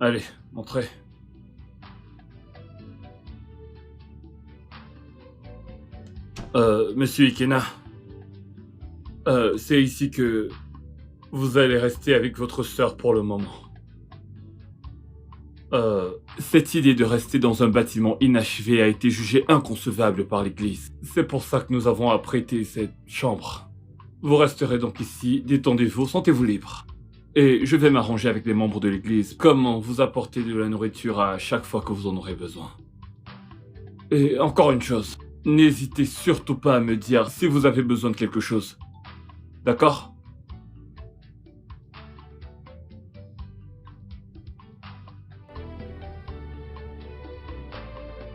Allez, entrez. Monsieur Ikena, c'est ici que vous allez rester avec votre sœur pour le moment. Cette idée de rester dans un bâtiment inachevé a été jugée inconcevable par l'Église. C'est pour ça que nous avons apprêté cette chambre. Vous resterez donc ici, détendez-vous, sentez-vous libre. Et je vais m'arranger avec les membres de l'Église, comment vous apporter de la nourriture à chaque fois que vous en aurez besoin. Et encore une chose, n'hésitez surtout pas à me dire si vous avez besoin de quelque chose. D'accord ?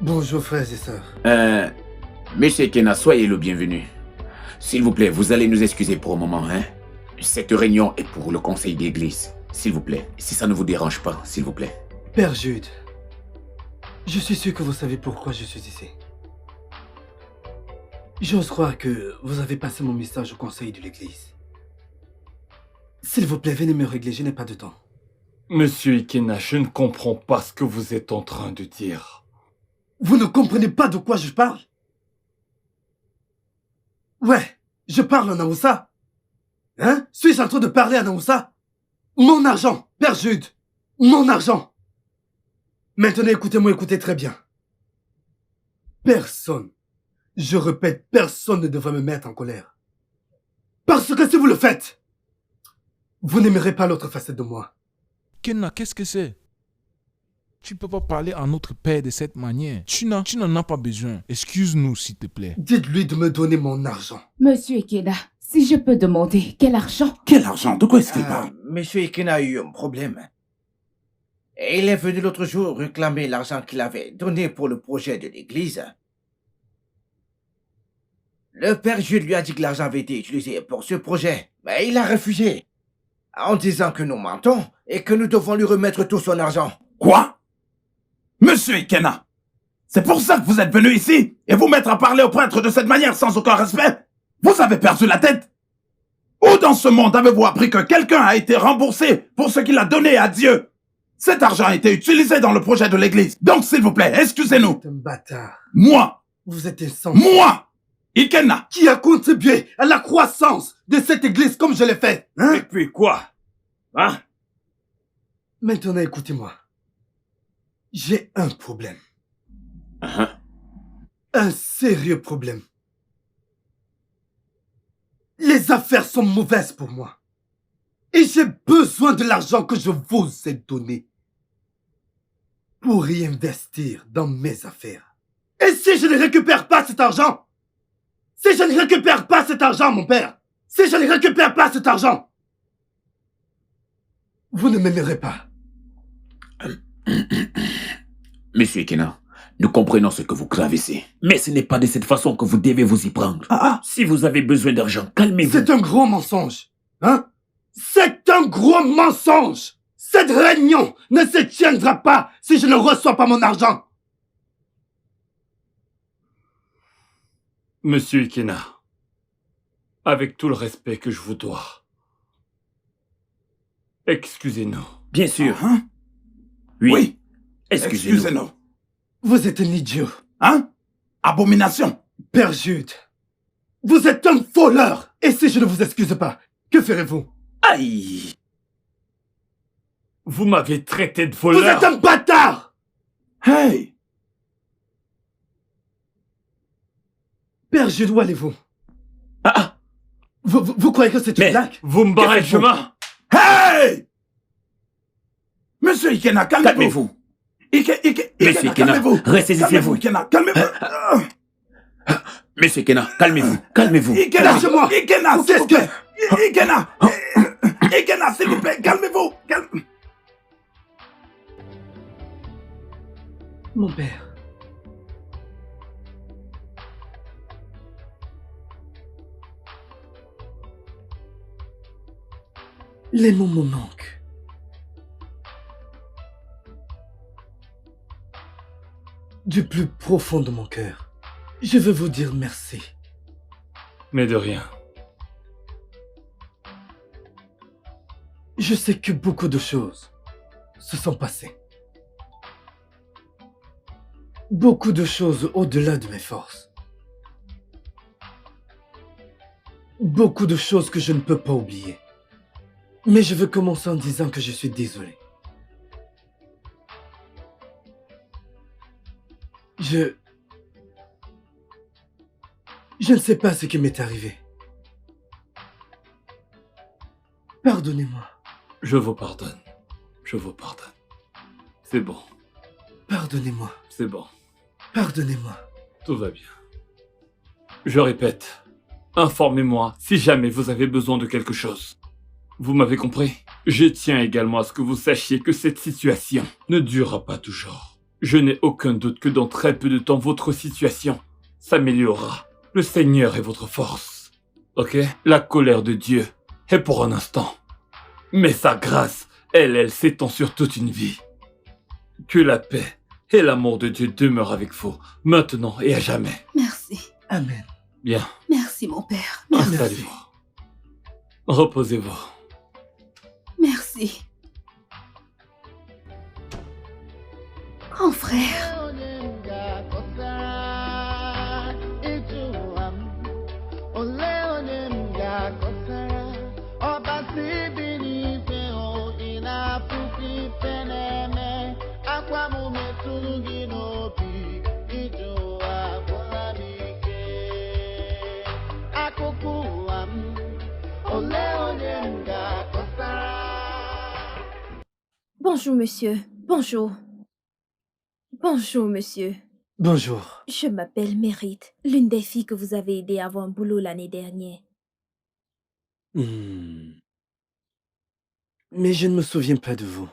Bonjour frères et sœurs. Monsieur Ikena, soyez le bienvenu. S'il vous plaît, vous allez nous excuser pour un moment, hein. Cette réunion est pour le conseil d'église. S'il vous plaît, si ça ne vous dérange pas, s'il vous plaît. Père Jude, je suis sûr que vous savez pourquoi je suis ici. J'ose croire que vous avez passé mon message au conseil de l'église. S'il vous plaît, venez me régler, je n'ai pas de temps. Monsieur Ikena, je ne comprends pas ce que vous êtes en train de dire. Vous ne comprenez pas de quoi je parle? Ouais, je parle en Naoussa. Hein? Suis-je en train de parler en Naoussa? Mon argent, Père Jude, mon argent. Maintenant, écoutez-moi, écoutez très bien. Personne, je répète, personne ne devrait me mettre en colère. Parce que si vous le faites, vous n'aimerez pas l'autre facette de moi. Kenna, qu'est-ce que c'est? Tu peux pas parler à notre père de cette manière. Tu n'en as pas besoin. Excuse-nous, s'il te plaît. Dites-lui de me donner mon argent. Monsieur Ikeda, si je peux demander, quel argent? Quel argent? De quoi est-ce qu'il parle? Monsieur Ikena a eu un problème. Et il est venu l'autre jour réclamer l'argent qu'il avait donné pour le projet de l'église. Le père Jules lui a dit que l'argent avait été utilisé pour ce projet, mais il a refusé, en disant que nous mentons et que nous devons lui remettre tout son argent. Quoi? Monsieur Ikena, c'est pour ça que vous êtes venu ici et vous mettre à parler au prêtre de cette manière sans aucun respect? Vous avez perdu la tête? Où dans ce monde avez-vous appris que quelqu'un a été remboursé pour ce qu'il a donné à Dieu? Cet argent a été utilisé dans le projet de l'église. Donc s'il vous plaît, excusez-nous. Vous êtes un bâtard. Moi, Vous êtes insensé. moi, Ikena, Qui a contribué à la croissance de cette église comme je l'ai fait, hein? Et puis quoi? Hein? Maintenant, écoutez-moi. J'ai un problème. Un sérieux problème. Les affaires sont mauvaises pour moi. Et j'ai besoin de l'argent que je vous ai donné pour y investir dans mes affaires. Et si je ne récupère pas cet argent, si je ne récupère pas cet argent, mon père, si je ne récupère pas cet argent, vous ne m'aimerez pas. Monsieur Ikena, nous comprenons ce que vous gravissez. Mais ce n'est pas de cette façon que vous devez vous y prendre. Si vous avez besoin d'argent, calmez-vous. C'est un gros mensonge, hein? C'est un gros mensonge! Cette réunion ne se tiendra pas si je ne reçois pas mon argent! Monsieur Ikena, avec tout le respect que je vous dois, excusez-nous. Bien sûr. Hein? Oui. Excusez-nous. Excusez-nous. Vous êtes un idiot. Hein? Abomination. Père Jude, vous êtes un voleur! Et si je ne vous excuse pas, que ferez-vous? Aïe. Vous m'avez traité de Vous voleur. êtes un bâtard! Hey! Père Jude, où allez-vous? Ah, Vous croyez que c'est une Mais- blague? Vous me barrez le faites-vous? chemin. Hey! Monsieur Ikena, calmez-vous. calmez-vous. Monsieur Monsieur Ikena, calmez-vous. restez ici, Calmez-vous, vous. Ikena, calmez-vous. Monsieur Ikena, calmez-vous. Calmez-vous. Ikena, Lâchez-moi. Ikena, Ou s'il qu'est-ce vous plaît. Ikena, Ikena, s'il vous plaît, calmez-vous. Mon père. Les mots me manquent. Du plus profond de mon cœur, je veux vous dire merci. Mais de rien. Je sais que beaucoup de choses se sont passées. Beaucoup de choses au-delà de mes forces. Beaucoup de choses que je ne peux pas oublier. Mais je veux commencer en disant que je suis désolé. Je ne sais pas ce qui m'est arrivé. Pardonnez-moi. Je vous pardonne. Je vous pardonne. C'est bon. Pardonnez-moi. C'est bon. Pardonnez-moi. Tout va bien. Je répète, informez-moi si jamais vous avez besoin de quelque chose. Vous m'avez compris? Je tiens également à ce que vous sachiez que cette situation ne durera pas toujours. Je n'ai aucun doute que dans très peu de temps, votre situation s'améliorera. Le Seigneur est votre force. Ok? La colère de Dieu est pour un instant. Mais sa grâce, elle s'étend sur toute une vie. Que la paix et l'amour de Dieu demeurent avec vous, maintenant et à jamais. Merci. Amen. Bien. Merci, mon père. Installez-vous. Reposez-vous. Merci. Grand frère. Bonjour, monsieur. Bonjour. Bonjour, monsieur. Bonjour. Je m'appelle Mérite, l'une des filles que vous avez aidées à avoir un boulot l'année dernière. Mais je ne me souviens pas de vous.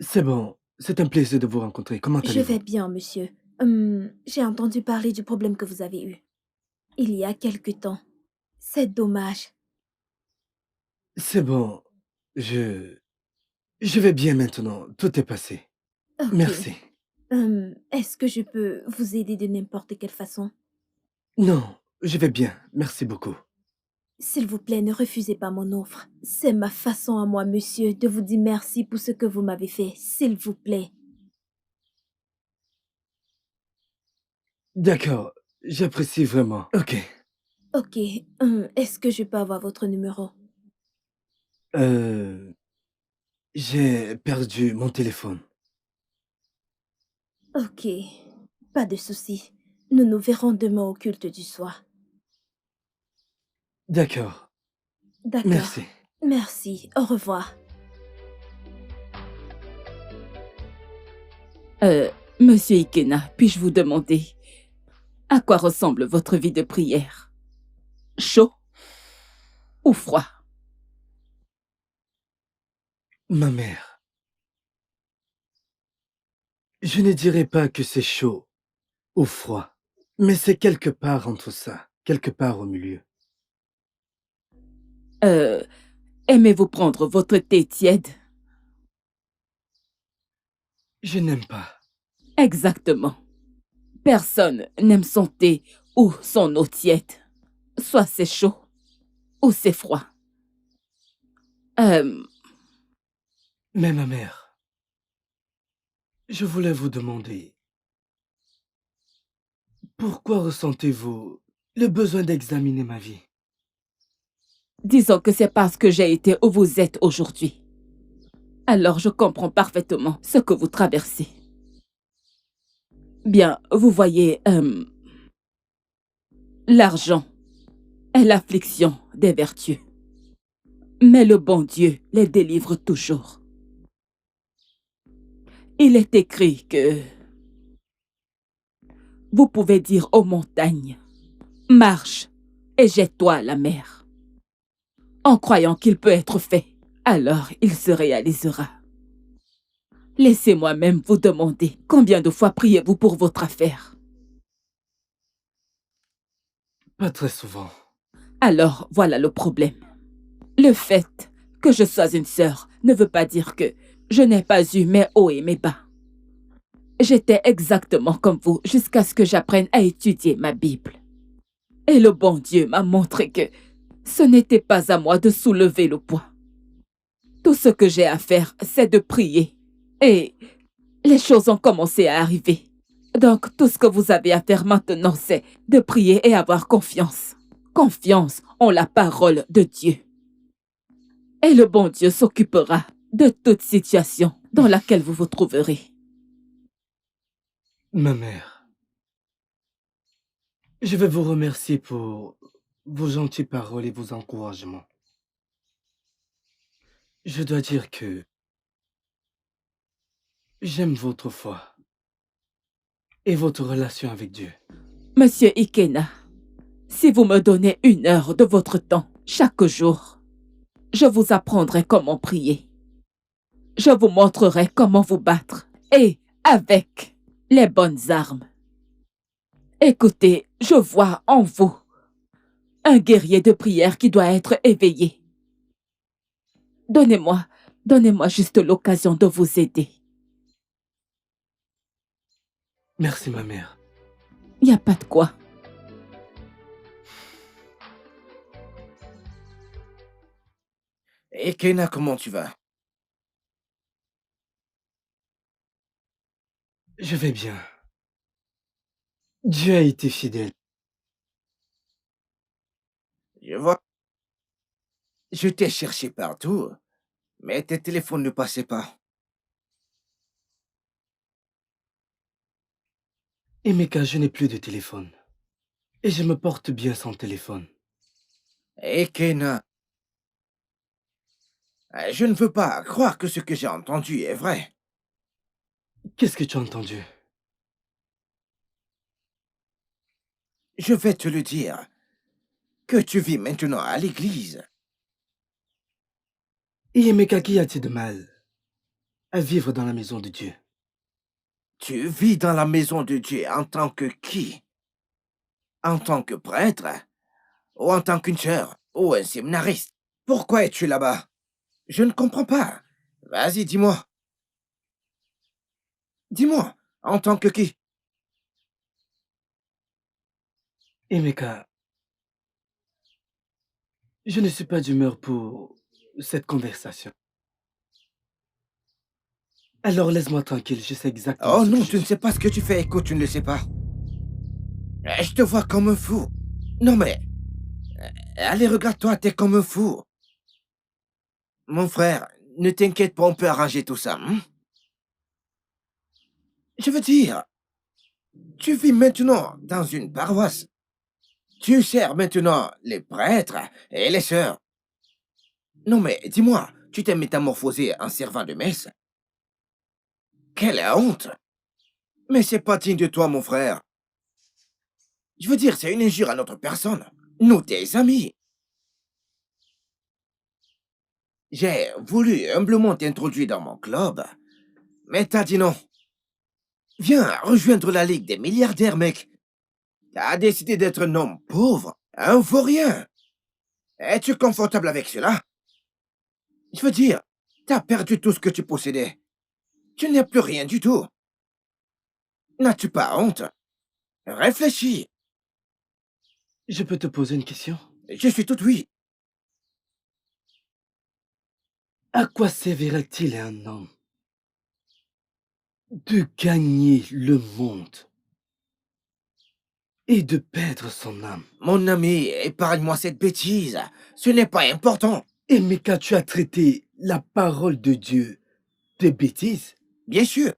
C'est bon. C'est un plaisir de vous rencontrer. Comment Je allez-vous? vais bien, monsieur. J'ai entendu parler du problème que vous avez eu. Il y a quelque temps. C'est dommage. C'est bon. Je vais bien maintenant. Tout est passé. Ok. Merci. Est-ce que je peux vous aider de n'importe quelle façon? Non, je vais bien. Merci beaucoup. S'il vous plaît, ne refusez pas mon offre. C'est ma façon à moi, monsieur, de vous dire merci pour ce que vous m'avez fait. S'il vous plaît. D'accord. J'apprécie vraiment. Ok. Ok. Est-ce que je peux avoir votre numéro? J'ai perdu mon téléphone. Ok. Pas de souci. Nous nous verrons demain au culte du soir. D'accord. D'accord. Merci. Merci. Au revoir. Monsieur Ikena, puis-je vous demander à quoi ressemble votre vie de prière? Chaud ou froid? Ma mère. Je ne dirais pas que c'est chaud ou froid, mais c'est quelque part entre ça, quelque part au milieu. Aimez-vous prendre votre thé tiède? Je n'aime pas. Exactement. Personne n'aime son thé ou son eau tiède. Soit c'est chaud ou c'est froid. Mais ma mère, je voulais vous demander, pourquoi ressentez-vous le besoin d'examiner ma vie? Disons que c'est parce que j'ai été où vous êtes aujourd'hui. Alors je comprends parfaitement ce que vous traversez. Bien, vous voyez, l'argent est l'affliction des vertus. Mais le bon Dieu les délivre toujours. Il est écrit que vous pouvez dire aux montagnes, marche et jette-toi à la mer. En croyant qu'il peut être fait, alors il se réalisera. Laissez-moi même vous demander, combien de fois priez-vous pour votre affaire? Pas très souvent. Alors, voilà le problème. Le fait que je sois une sœur ne veut pas dire que je n'ai pas eu mes hauts et mes bas. J'étais exactement comme vous jusqu'à ce que j'apprenne à étudier ma Bible. Et le bon Dieu m'a montré que ce n'était pas à moi de soulever le poids. Tout Tout ce que j'ai à faire, c'est de prier. Et les choses ont commencé à arriver. Donc, tout ce que vous avez à faire maintenant, c'est de prier et avoir confiance. Confiance en la parole de Dieu. Et le bon Dieu s'occupera de toute situation dans laquelle vous vous trouverez. Ma mère, je veux vous remercier pour vos gentilles paroles et vos encouragements. Je dois dire que j'aime votre foi et votre relation avec Dieu. Monsieur Ikena, si vous me donnez 1 heure de votre temps chaque jour, je vous apprendrai comment prier. Je vous montrerai comment vous battre et avec les bonnes armes. Écoutez, je vois en vous un guerrier de prière qui doit être éveillé. Donnez-moi juste l'occasion de vous aider. Merci, ma mère. Il n'y a pas de quoi. Et Kena, comment tu vas? Je vais bien. Dieu a été fidèle. Je vois. Je t'ai cherché partout, mais tes téléphones ne passaient pas. Emeka, je n'ai plus de téléphone. Et je me porte bien sans téléphone. Et Kena, je ne veux pas croire que ce que j'ai entendu est vrai. Qu'est-ce que tu as entendu? Je vais te le dire, que tu vis maintenant à l'église. Et Emeka, qu'y a-t-il de mal à vivre dans la maison de Dieu? Tu vis dans la maison de Dieu en tant que qui? En tant que prêtre? Ou en tant qu'une sœur? Ou un séminariste? Pourquoi es-tu là-bas? Je ne comprends pas. Vas-y, dis-moi. Dis-moi, en tant que qui? Emeka, je ne suis pas d'humeur pour cette conversation. Alors laisse-moi tranquille, je sais exactement Oh ce que non, je tu ne suis. sais pas ce que tu fais. Écoute, tu ne le sais pas. Je te vois comme un fou. Non mais, allez, regarde-toi, t'es comme un fou. Mon frère, ne t'inquiète pas, on peut arranger tout ça. Hein? Je veux dire, tu vis maintenant dans une paroisse. Tu sers maintenant les prêtres et les sœurs. Non mais, dis-moi, tu t'es métamorphosé en servant de messe? Quelle honte! Mais c'est pas digne de toi, mon frère. Je veux dire, c'est une injure à notre personne. Nous, tes amis. J'ai voulu humblement t'introduire dans mon club, mais t'as dit non. Viens rejoindre la Ligue des milliardaires, mec. T'as décidé d'être un homme pauvre, un vaurien. Es-tu confortable avec cela? Je veux dire, t'as perdu tout ce que tu possédais. Tu n'as plus rien du tout. N'as-tu pas honte? Réfléchis. Je peux te poser une question? Je suis tout oui. À quoi servirait-il à un homme de gagner le monde et de perdre son âme? Mon ami, épargne-moi cette bêtise. Ce n'est pas important. Emeka, tu as traité la parole de Dieu de bêtises? Bien sûr.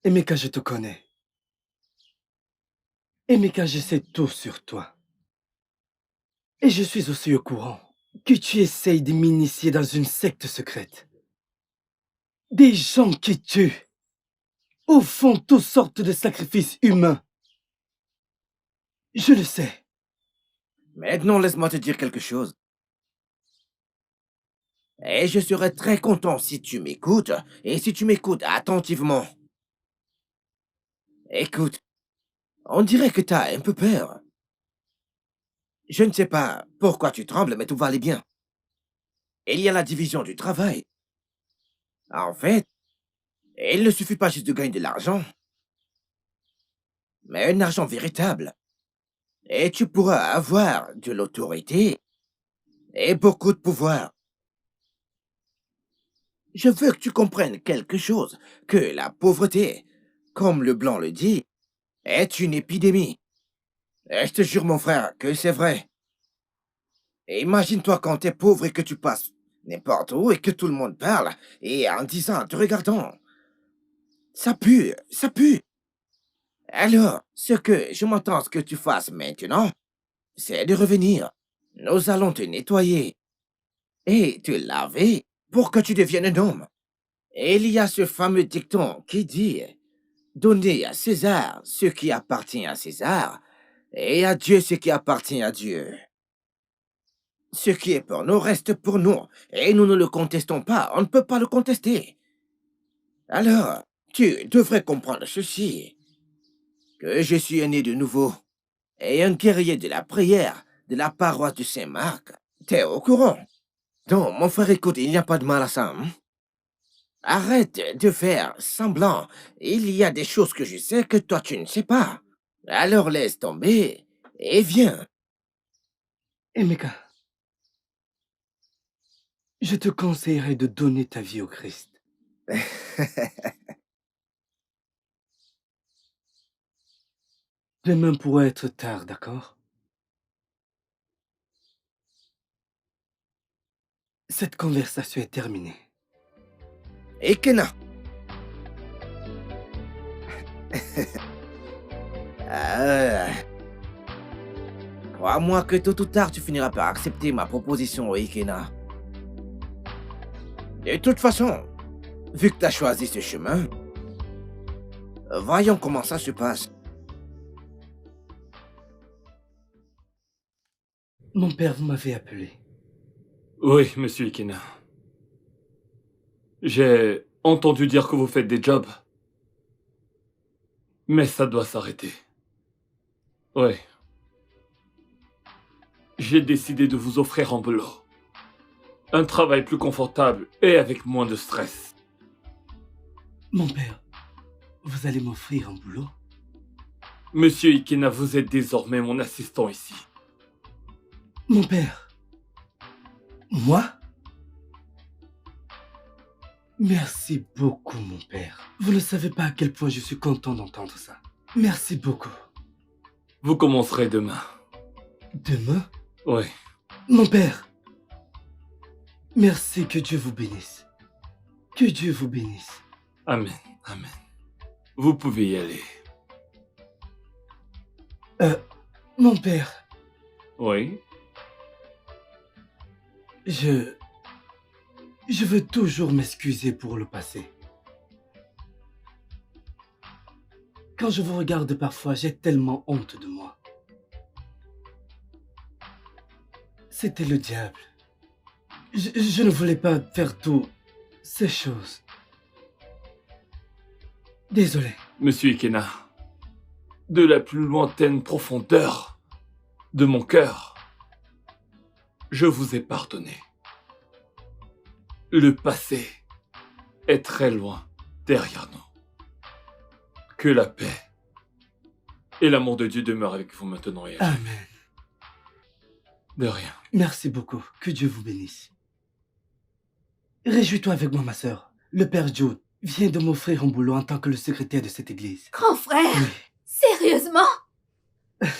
Emeka, je te connais. Emeka, je sais tout sur toi. Et je suis aussi au courant que tu essayes de m'initier dans une secte secrète. Des gens qui tuent ou font toutes sortes de sacrifices humains. Je le sais. Maintenant, laisse-moi te dire quelque chose. Et je serais très content si tu m'écoutes, et si tu m'écoutes attentivement. Écoute, on dirait que t'as un peu peur. Je ne sais pas pourquoi tu trembles, mais tout va aller bien. Il y a la division du travail. En fait, il ne suffit pas juste de gagner de l'argent, mais un argent véritable. Et tu pourras avoir de l'autorité et beaucoup de pouvoir. Je veux que tu comprennes quelque chose, que la pauvreté, comme le blanc le dit, est une épidémie. Et je te jure, mon frère, que c'est vrai. Et imagine-toi quand t'es pauvre et que tu passes n'importe où et que tout le monde parle, et en disant, en te regardant, ça pue, ça pue. Alors, ce que je m'entends ce que tu fasses maintenant, c'est de revenir. Nous allons te nettoyer et te laver pour que tu deviennes un homme. Et il y a ce fameux dicton qui dit, donnez à César ce qui appartient à César et à Dieu ce qui appartient à Dieu. Ce qui est pour nous reste pour nous, et nous ne le contestons pas, on ne peut pas le contester. Alors, tu devrais comprendre ceci, que je suis né de nouveau, et un guerrier de la prière de la paroisse de Saint-Marc. T'es au courant? Donc, mon frère, écoute, il n'y a pas de mal à ça. Hein? Arrête de faire semblant. Il y a des choses que je sais que toi tu ne sais pas. Alors laisse tomber et viens. Emeka, je te conseillerais de donner ta vie au Christ. Demain pourrait être tard, d'accord? Cette conversation est terminée. Ekena. Ah. Crois-moi que tôt ou tard tu finiras par accepter ma proposition, Ekena. De toute façon, vu que tu as choisi ce chemin, voyons comment ça se passe. Mon père, vous m'avez appelé. Oui, monsieur Ikena. J'ai entendu dire que vous faites des jobs. Mais ça doit s'arrêter. Oui. J'ai décidé de vous offrir un boulot. Un travail plus confortable et avec moins de stress. Mon père, vous allez m'offrir un boulot? Monsieur Ikena, vous êtes désormais mon assistant ici. Mon père? Moi? Merci beaucoup, mon père. Vous ne savez pas à quel point je suis content d'entendre ça. Merci beaucoup. Vous commencerez demain. Demain? Oui. Mon père, merci, que Dieu vous bénisse. Que Dieu vous bénisse. Amen. Amen. Vous pouvez y aller. Mon père, Oui. je veux toujours m'excuser pour le passé. Quand je vous regarde parfois, j'ai tellement honte de moi. C'était le diable. Je ne voulais pas faire toutes ces choses. Désolé. Monsieur Ikena, de la plus lointaine profondeur de mon cœur, je vous ai pardonné. Le passé est très loin derrière nous. Que la paix et l'amour de Dieu demeurent avec vous maintenant et à jamais. Amen. De rien. Merci beaucoup. Que Dieu vous bénisse. Réjouis-toi avec moi, ma sœur. Le père Jude vient de m'offrir un boulot en tant que le secrétaire de cette église. Grand frère, Oui. sérieusement? Hey!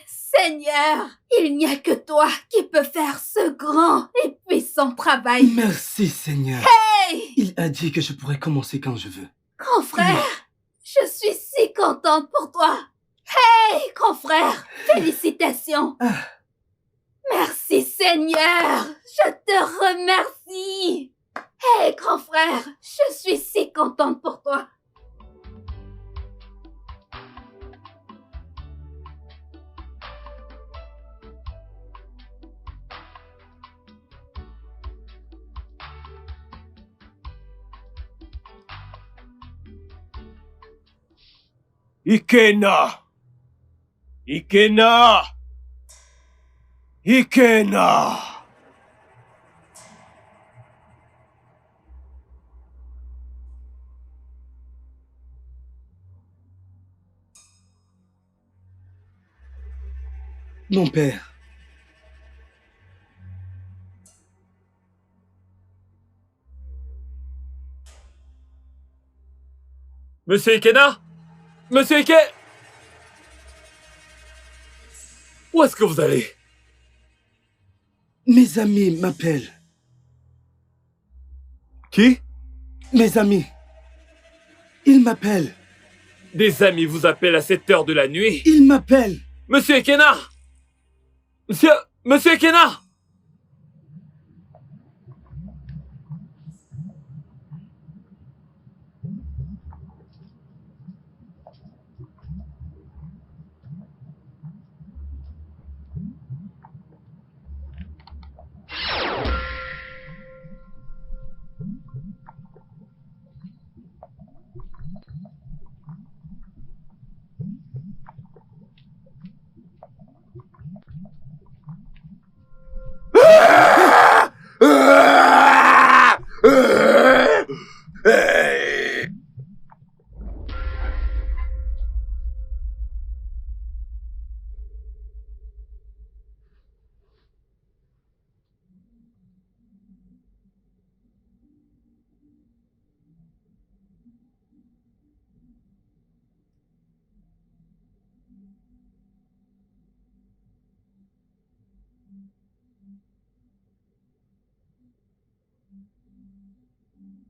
Seigneur, il n'y a que toi qui peux faire ce grand et puissant travail. Merci, Seigneur. Hey! Il a dit que je pourrais commencer quand je veux. Grand frère, je suis si contente pour toi. Hey, grand frère, félicitations. Ah, Merci, Seigneur. Je te remercie. Hey, grand frère, je suis si contente pour toi. Ikena! Ikena! Ikena! mon père. Monsieur Ikena? Monsieur Ike? Où est-ce que vous allez? Mes amis m'appellent. Qui? Mes amis. Ils m'appellent. Des amis vous appellent à cette heure de la nuit? Ils m'appellent. Monsieur Ikena! Monsieur Ikena!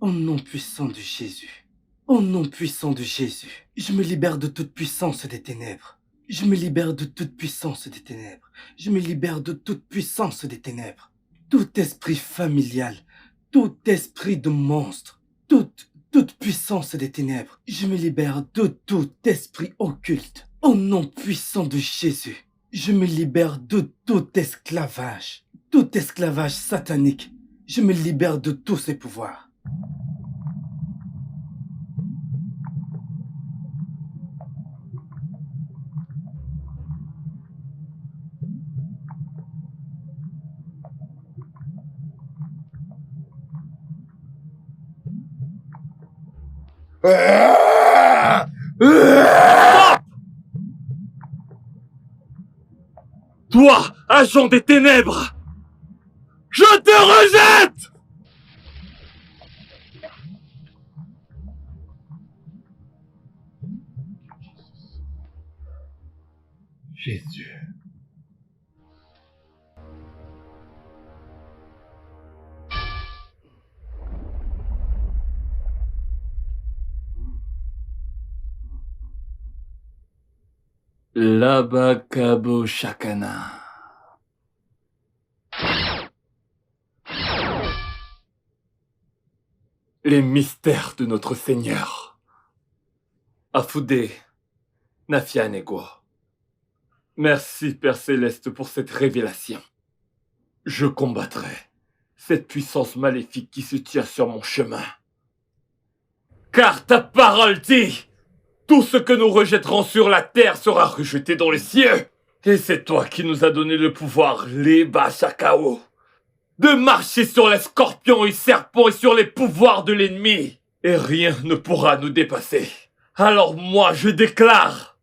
Au nom puissant de Jésus. Au nom puissant de Jésus. Je me libère de toute puissance des ténèbres. Je me libère de toute puissance des ténèbres. Je me libère de toute puissance des ténèbres. Tout esprit familial, tout esprit de monstre, toute puissance des ténèbres. Je me libère de tout esprit occulte. Au nom puissant de Jésus. Je me libère de tout esclavage satanique. Je me libère de tous ses pouvoirs. Toi, agent des ténèbres! Je te rejette! Jésus. Labakabo Shakana. Les mystères de notre Seigneur. Afude Nafianego. Merci, Père Céleste, pour cette révélation. Je combattrai cette puissance maléfique qui se tient sur mon chemin. Car ta parole dit, tout ce que nous rejetterons sur la terre sera rejeté dans les cieux. Et c'est toi qui nous as donné le pouvoir, les Bashakao, de marcher sur les scorpions et serpents et sur les pouvoirs de l'ennemi. Et rien ne pourra nous dépasser. Alors moi, je déclare,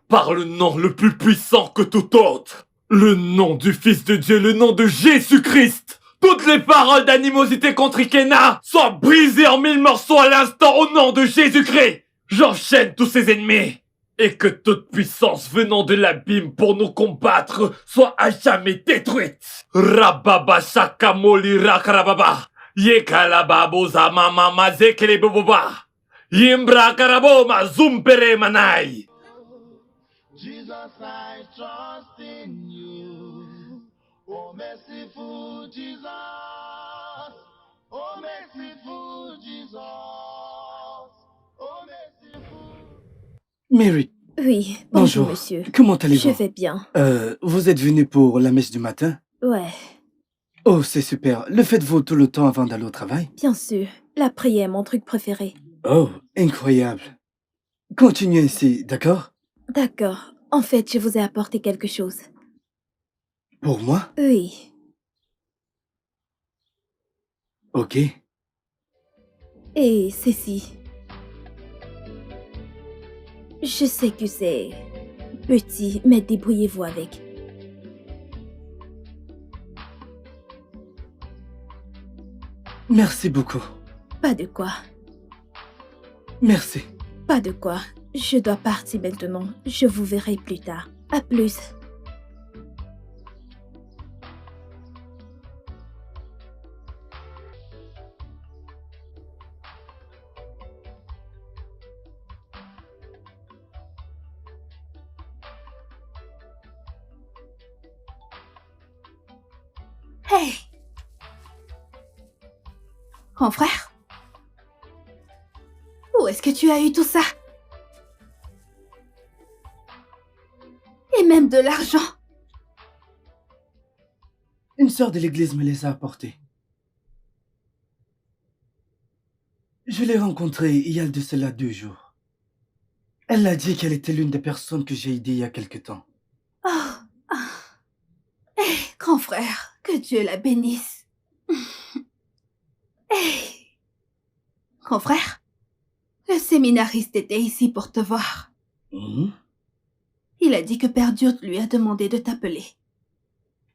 par le nom le plus puissant que tout autre, le nom du Fils de Dieu, le nom de Jésus-Christ, toutes les paroles d'animosité contre Ikena soient brisées en 1000 morceaux à l'instant au nom de Jésus-Christ. J'enchaîne tous ses ennemis. Et que toute puissance venant de l'abîme pour nous combattre soit à jamais détruite. Rababa shakamoli rakarababa. Yekalababo zamama zekeleboboba. Yimbra karabo ma zumpere manai. Jesus, I trust in you. Oh, merciful Jesus. Oh, merciful Jesus. Oh, merciful. Mary. Oui, Bonjour, monsieur. Comment allez-vous? Je vais bien. Vous êtes venu pour la messe du matin? Ouais, Oh, c'est super. Le faites-vous tout le temps avant d'aller au travail? bien sûr. La prière est mon truc préféré. Oh, incroyable. Continuez ainsi, d'accord? D'accord. En fait, je vous ai apporté quelque chose. Pour moi? Oui. Ok. Et ceci. Je sais que c'est petit, mais débrouillez-vous avec. Merci beaucoup. Pas de quoi. Merci. Pas de quoi. Je dois partir maintenant. Je vous verrai plus tard. À plus. Hey! Grand frère? Où est-ce que tu as eu tout ça? Et même de l'argent. Une sœur de l'église me les a apportés. Je l'ai rencontrée il y a de cela 2 jours. Elle a dit qu'elle était l'une des personnes que j'ai aidées il y a quelque temps. Oh, ah. Eh, grand frère, que Dieu la bénisse. Eh, grand frère, le séminariste était ici pour te voir. Il a dit que Père Dieu lui a demandé de t'appeler.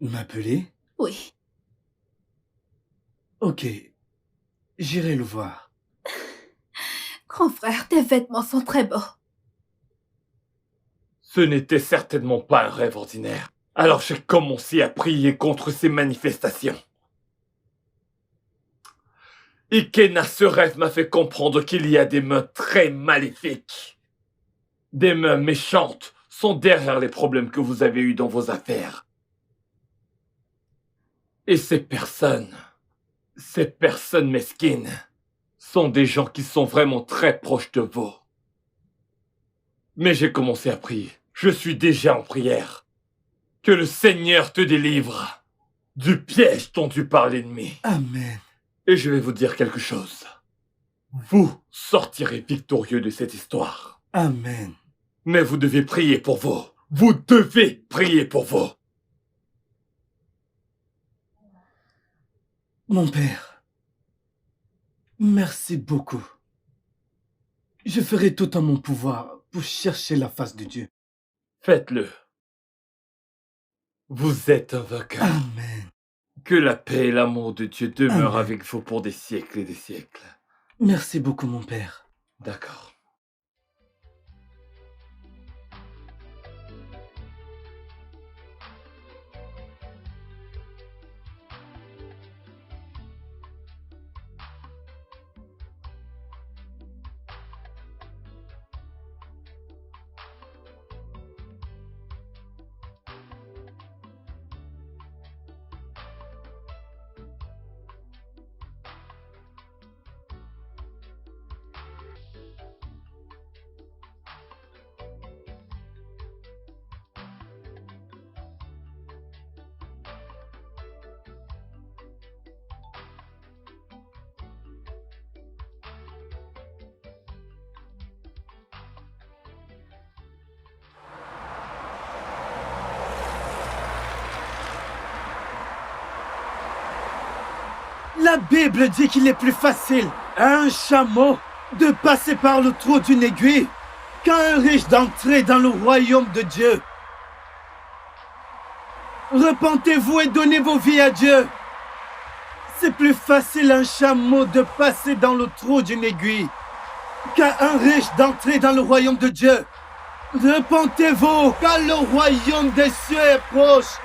M'appeler? Oui. Ok, j'irai le voir. Grand frère, tes vêtements sont très beaux. Ce n'était certainement pas un rêve ordinaire. Alors j'ai commencé à prier contre ces manifestations. Ikena, ce rêve m'a fait comprendre qu'il y a des mains très maléfiques. Des mains méchantes sont derrière les problèmes que vous avez eus dans vos affaires. Et ces personnes mesquines, sont des gens qui sont vraiment très proches de vous. Mais j'ai commencé à prier. Je suis déjà en prière. Que le Seigneur te délivre du piège tendu par l'ennemi. Amen. Et je vais vous dire quelque chose. Vous sortirez victorieux de cette histoire. Amen. Mais vous devez prier pour vous. Vous devez prier pour vous. Mon père, merci beaucoup. Je ferai tout en mon pouvoir pour chercher la face de Dieu. Faites-le. Vous êtes un vainqueur. Amen. Que la paix et l'amour de Dieu demeurent Amen. avec vous pour des siècles et des siècles. Merci beaucoup, mon père. D'accord. La Bible dit qu'il est plus facile à un chameau de passer par le trou d'une aiguille qu'à un riche d'entrer dans le royaume de Dieu. Repentez-vous et donnez vos vies à Dieu. C'est plus facile à un chameau de passer dans le trou d'une aiguille qu'à un riche d'entrer dans le royaume de Dieu. Repentez-vous, car le royaume des cieux est proche.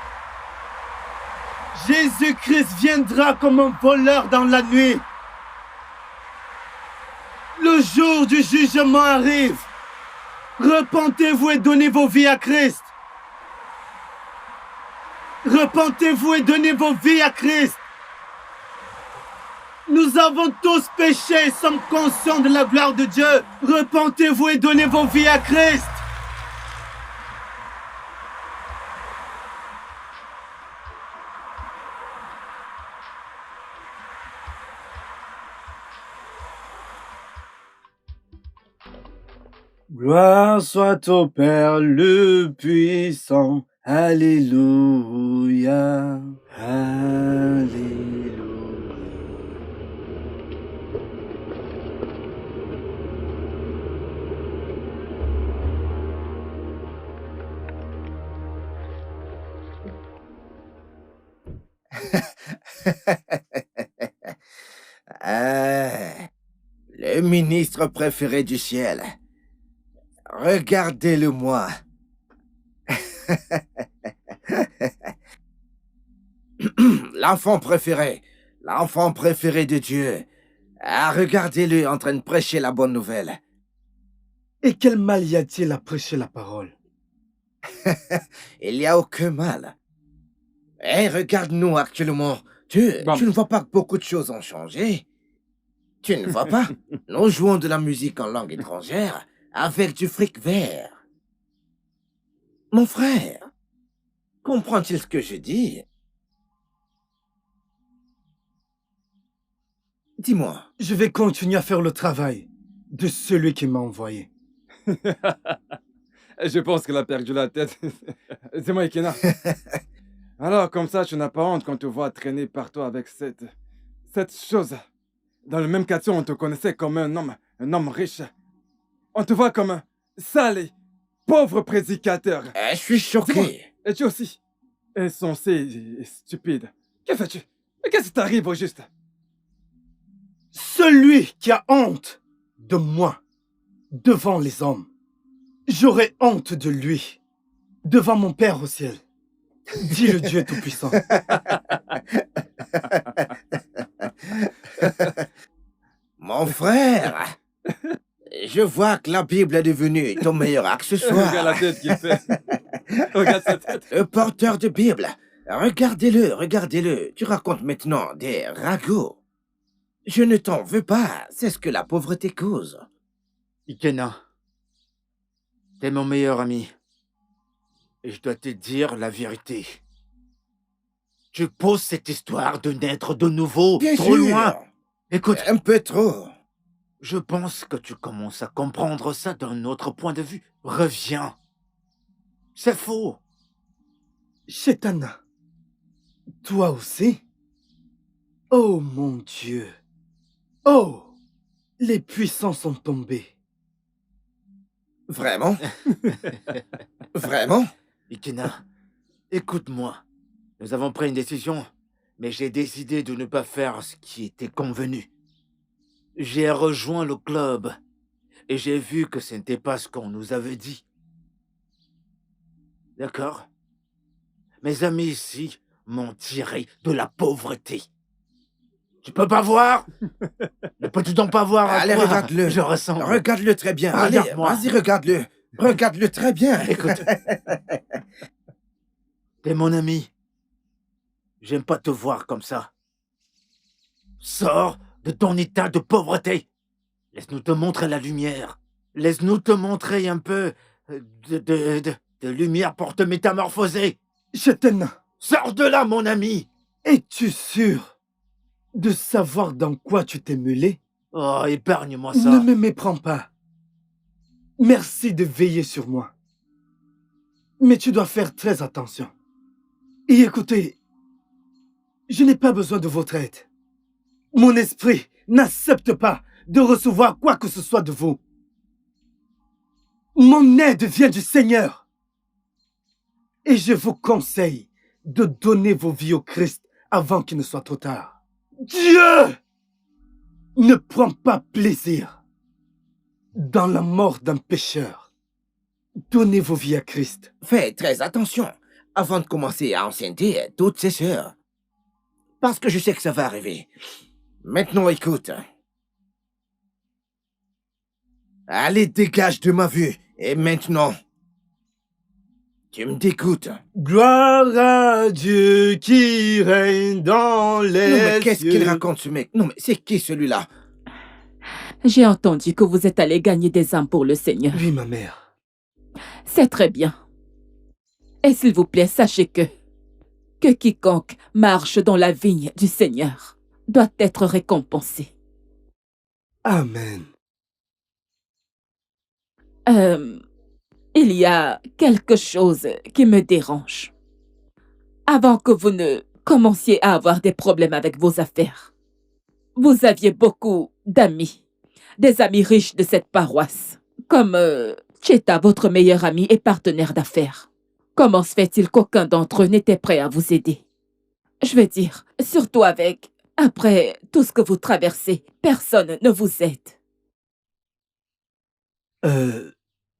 Jésus-Christ viendra comme un voleur dans la nuit. Le jour du jugement arrive. Repentez-vous et donnez vos vies à Christ. Repentez-vous et donnez vos vies à Christ. Nous avons tous péché et sommes conscients de la gloire de Dieu. Repentez-vous et donnez vos vies à Christ. Gloire soit au Père le puissant. Alléluia. Alléluia. Ah, le ministre préféré du ciel. Regardez-le-moi. L'enfant préféré de Dieu. Ah, regardez-le en train de prêcher la bonne nouvelle. Et quel mal y a-t-il à prêcher la parole? Il n'y a aucun mal. Eh, regarde-nous actuellement. Tu ne vois pas que beaucoup de choses ont changé? Tu ne vois pas? Nous jouons de la musique en langue étrangère avec du fric vert. Mon frère, comprends-tu ce que je dis? Dis-moi. Je vais continuer à faire le travail de celui qui m'a envoyé. Je pense qu'elle a perdu la tête. C'est moi, Ikena. Alors, comme ça, tu n'as pas honte quand tu vois traîner partout avec cette chose. Dans le même quartier, on te connaissait comme un homme riche. On te voit comme un sale et pauvre prédicateur. Je suis choqué. Et tu aussi. Insensé et stupide. Que fais-tu? Qu'est-ce qui t'arrive au juste? Celui qui a honte de moi devant les hommes, j'aurai honte de lui devant mon Père au ciel. Dit le Dieu Tout-Puissant. Mon frère, je vois que la Bible est devenue ton meilleur accessoire. Regarde la tête qu'il fait. Regarde sa tête. Le porteur de Bible. Regardez-le. Tu racontes maintenant des ragots. Je ne t'en veux pas. C'est ce que la pauvreté cause. Ikena, t'es mon meilleur ami. Et je dois te dire la vérité. Tu poses cette histoire de naître de nouveau Bien trop sûr. loin. Écoute, Un peu trop. je pense que tu commences à comprendre ça d'un autre point de vue. Reviens. C'est faux. Chetana, toi aussi? Oh mon Dieu. Oh, les puissants sont tombés. Vraiment? Vraiment? Ikena, écoute-moi. Nous avons pris une décision, mais j'ai décidé de ne pas faire ce qui était convenu. J'ai rejoint le club et j'ai vu que ce n'était pas ce qu'on nous avait dit. D'accord? Mes amis ici m'ont tiré de la pauvreté. Tu peux pas voir? Ne peux-tu donc pas voir à Allez, quoi regarde-le. je ressemble? Regarde-le très bien. Allez, Regarde-moi. vas-y, regarde-le. Regarde-le très bien. Écoute. T'es mon ami. J'aime pas te voir comme ça. Sors de ton état de pauvreté. Laisse-nous te montrer la lumière. Laisse-nous te montrer un peu de lumière pour te métamorphoser. Chetana, Sors de là, mon ami. es-tu sûr de savoir dans quoi tu t'es mêlé? Oh, épargne-moi Ne ça. me méprends pas. Merci de veiller sur moi. Mais tu dois faire très attention. Et écoutez, je n'ai pas besoin de votre aide. Mon esprit n'accepte pas de recevoir quoi que ce soit de vous. Mon aide vient du Seigneur. Et je vous conseille de donner vos vies au Christ avant qu'il ne soit trop tard. Dieu ne prend pas plaisir dans la mort d'un pécheur. Donnez vos vies à Christ. Fais très attention avant de commencer à enceinter toutes ses sœurs. Parce que je sais que ça va arriver. Maintenant, écoute. Allez, dégage de ma vue. Et maintenant, tu me dégoûtes. Gloire à Dieu qui règne dans les Non, mais qu'est-ce cieux. qu'il raconte, ce mec? Non, mais c'est qui celui-là? J'ai entendu que vous êtes allé gagner des âmes pour le Seigneur. Oui, ma mère. C'est très bien. Et s'il vous plaît, sachez que quiconque marche dans la vigne du Seigneur doit être récompensé. Amen. Il y a quelque chose qui me dérange. Avant que vous ne commenciez à avoir des problèmes avec vos affaires, vous aviez beaucoup d'amis, des amis riches de cette paroisse, comme Cheta, votre meilleur ami et partenaire d'affaires. Comment se fait-il qu'aucun d'entre eux n'était prêt à vous aider? Je veux dire, surtout après tout ce que vous traversez, personne ne vous aide.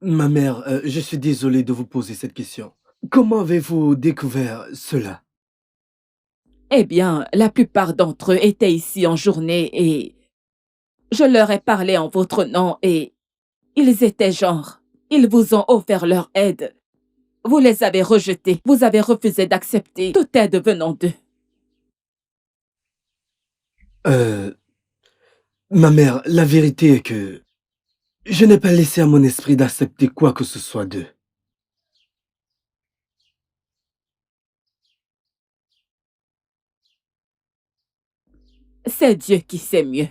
Ma mère, je suis désolé de vous poser cette question. Comment avez-vous découvert cela? Eh bien, la plupart d'entre eux étaient ici en journée et je leur ai parlé en votre nom et ils étaient genre, ils vous ont offert leur aide. Vous les avez rejetés, vous avez refusé d'accepter toute aide venant d'eux. Ma mère, la vérité est que je n'ai pas laissé à mon esprit d'accepter quoi que ce soit d'eux. C'est Dieu qui sait mieux.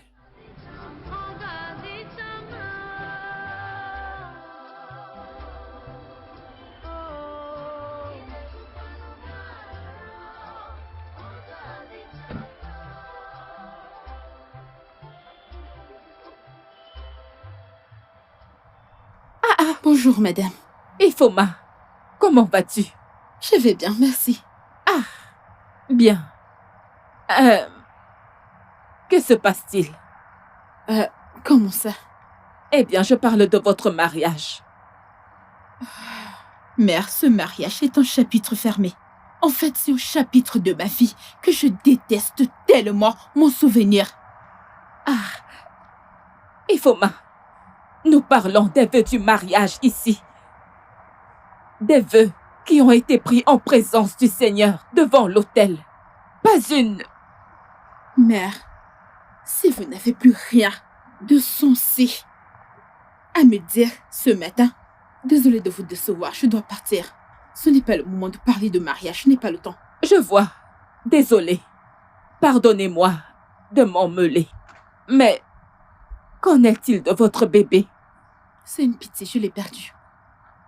Bonjour, madame. Ifoma, comment vas-tu? Je vais bien, merci. Ah, bien. Que se passe-t-il? Comment ça? Eh bien, je parle de votre mariage. Mère, ce mariage est un chapitre fermé. En fait, c'est un chapitre de ma vie que je déteste tellement mon souvenir. Ifoma, nous parlons des vœux du mariage ici. Des vœux qui ont été pris en présence du Seigneur devant l'autel. Pas une... Mère, si vous n'avez plus rien de sensé à me dire ce matin, désolée de vous décevoir, je dois partir. Ce n'est pas le moment de parler de mariage, je n'ai pas le temps. Je vois. Désolée. Pardonnez-moi de m'emmêler. Mais qu'en est-il de votre bébé? C'est une pitié, je l'ai perdu.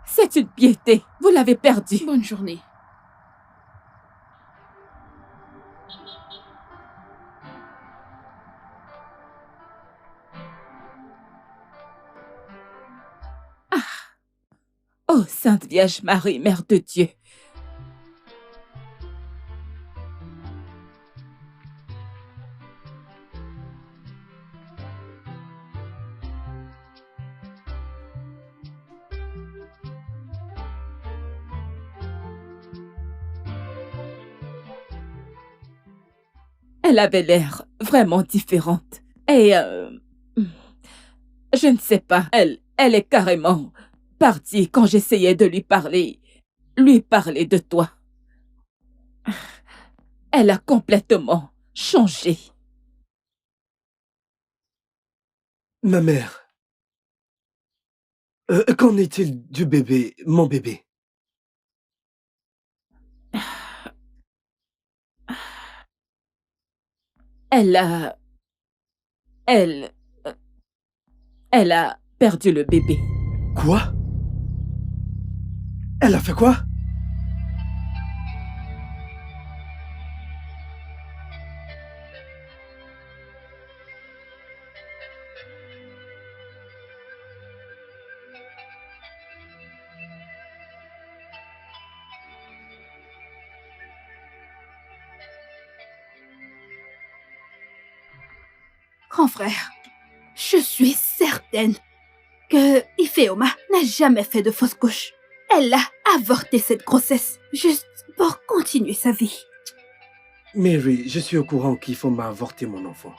C'est une piété. Vous l'avez perdu. Bonne journée. Oh, Sainte Vierge Marie, Mère de Dieu. Elle avait l'air vraiment différente. Et je ne sais pas, elle est carrément partie quand j'essayais de lui parler de toi. Elle a complètement changé. Ma mère, qu'en est-il du bébé, mon bébé? Elle a perdu le bébé. Quoi? Elle a fait quoi? Grand frère, je suis certaine que Ifeoma n'a jamais fait de fausse couche. Elle a avorté cette grossesse juste pour continuer sa vie. Mary, je suis au courant qu'Ifoma a avorté mon enfant.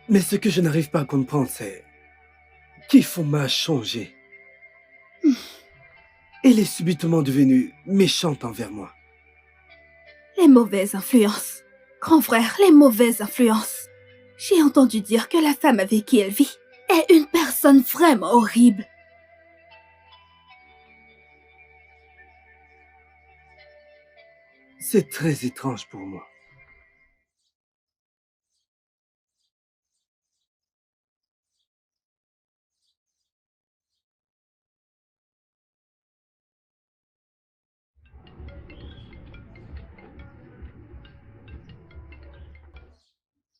Mais ce que je n'arrive pas à comprendre, c'est qu'Ifoma a changé. Elle est subitement devenue méchante envers moi. Les mauvaises influences. Grand frère, les mauvaises influences. J'ai entendu dire que la femme avec qui elle vit est une personne vraiment horrible. C'est très étrange pour moi.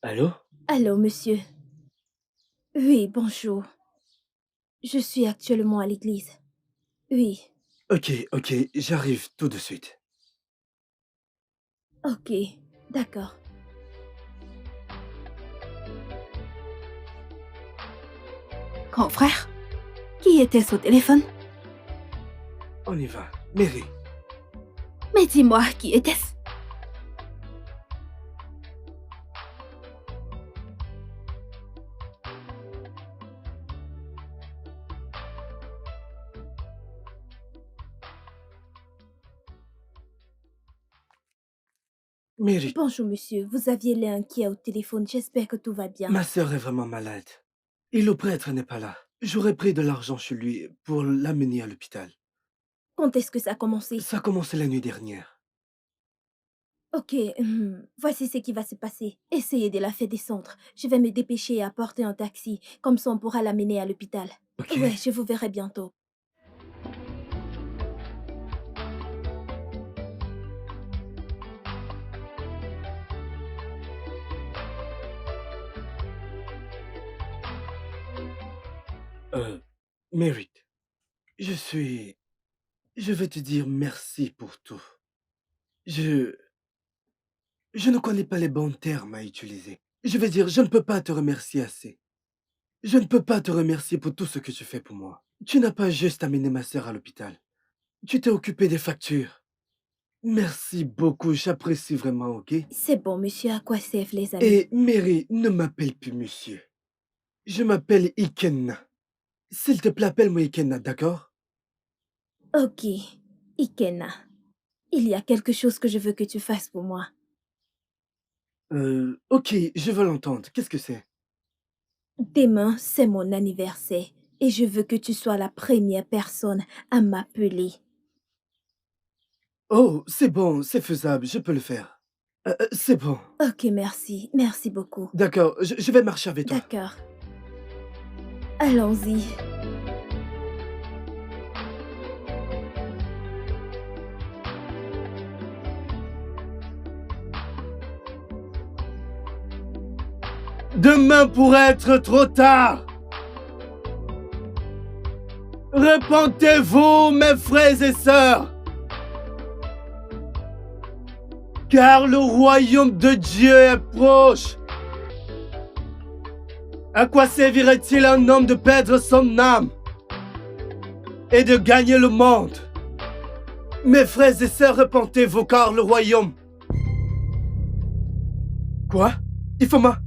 Allô? Allô, monsieur. Oui, bonjour. Je suis actuellement à l'église. Oui. Ok, j'arrive tout de suite. Ok, d'accord. Grand frère, qui était au téléphone? On y va. Mary. Mais dis-moi, qui était-ce? Mary. Bonjour, monsieur. Vous aviez l'air inquiet au téléphone. J'espère que tout va bien. Ma sœur est vraiment malade. Et le prêtre n'est pas là. J'aurais pris de l'argent chez lui pour l'amener à l'hôpital. Quand est-ce que ça a commencé? Ça a commencé la nuit dernière. Ok, voici ce qui va se passer. Essayez de la faire descendre. Je vais me dépêcher et apporter un taxi. Comme ça, on pourra l'amener à l'hôpital. Ok. Ouais, je vous verrai bientôt. Merritt, je veux te dire merci pour tout. Je ne connais pas les bons termes à utiliser. Je veux dire, je ne peux pas te remercier assez. Je ne peux pas te remercier pour tout ce que tu fais pour moi. Tu n'as pas juste amené ma sœur à l'hôpital. Tu t'es occupé des factures. Merci beaucoup, j'apprécie vraiment, ok? C'est bon, monsieur. À quoi servent les amis? Et Mary, ne m'appelle plus monsieur. Je m'appelle Ikenna. S'il te plaît, appelle-moi Ikenna, d'accord? Ok, Ikenna. Il y a quelque chose que je veux que tu fasses pour moi. Ok, je veux l'entendre. Qu'est-ce que c'est? Demain, c'est mon anniversaire et je veux que tu sois la première personne à m'appeler. Oh, c'est bon, c'est faisable, je peux le faire. C'est bon. Ok, merci. Merci beaucoup. D'accord, je vais marcher avec toi. D'accord. Allons-y. Demain pourrait être trop tard. Repentez-vous, mes frères et sœurs, car le royaume de Dieu est proche. À quoi servirait-il un homme de perdre son âme et de gagner le monde? Mes frères et sœurs, repentez-vous, car le royaume... Quoi? Ifoma?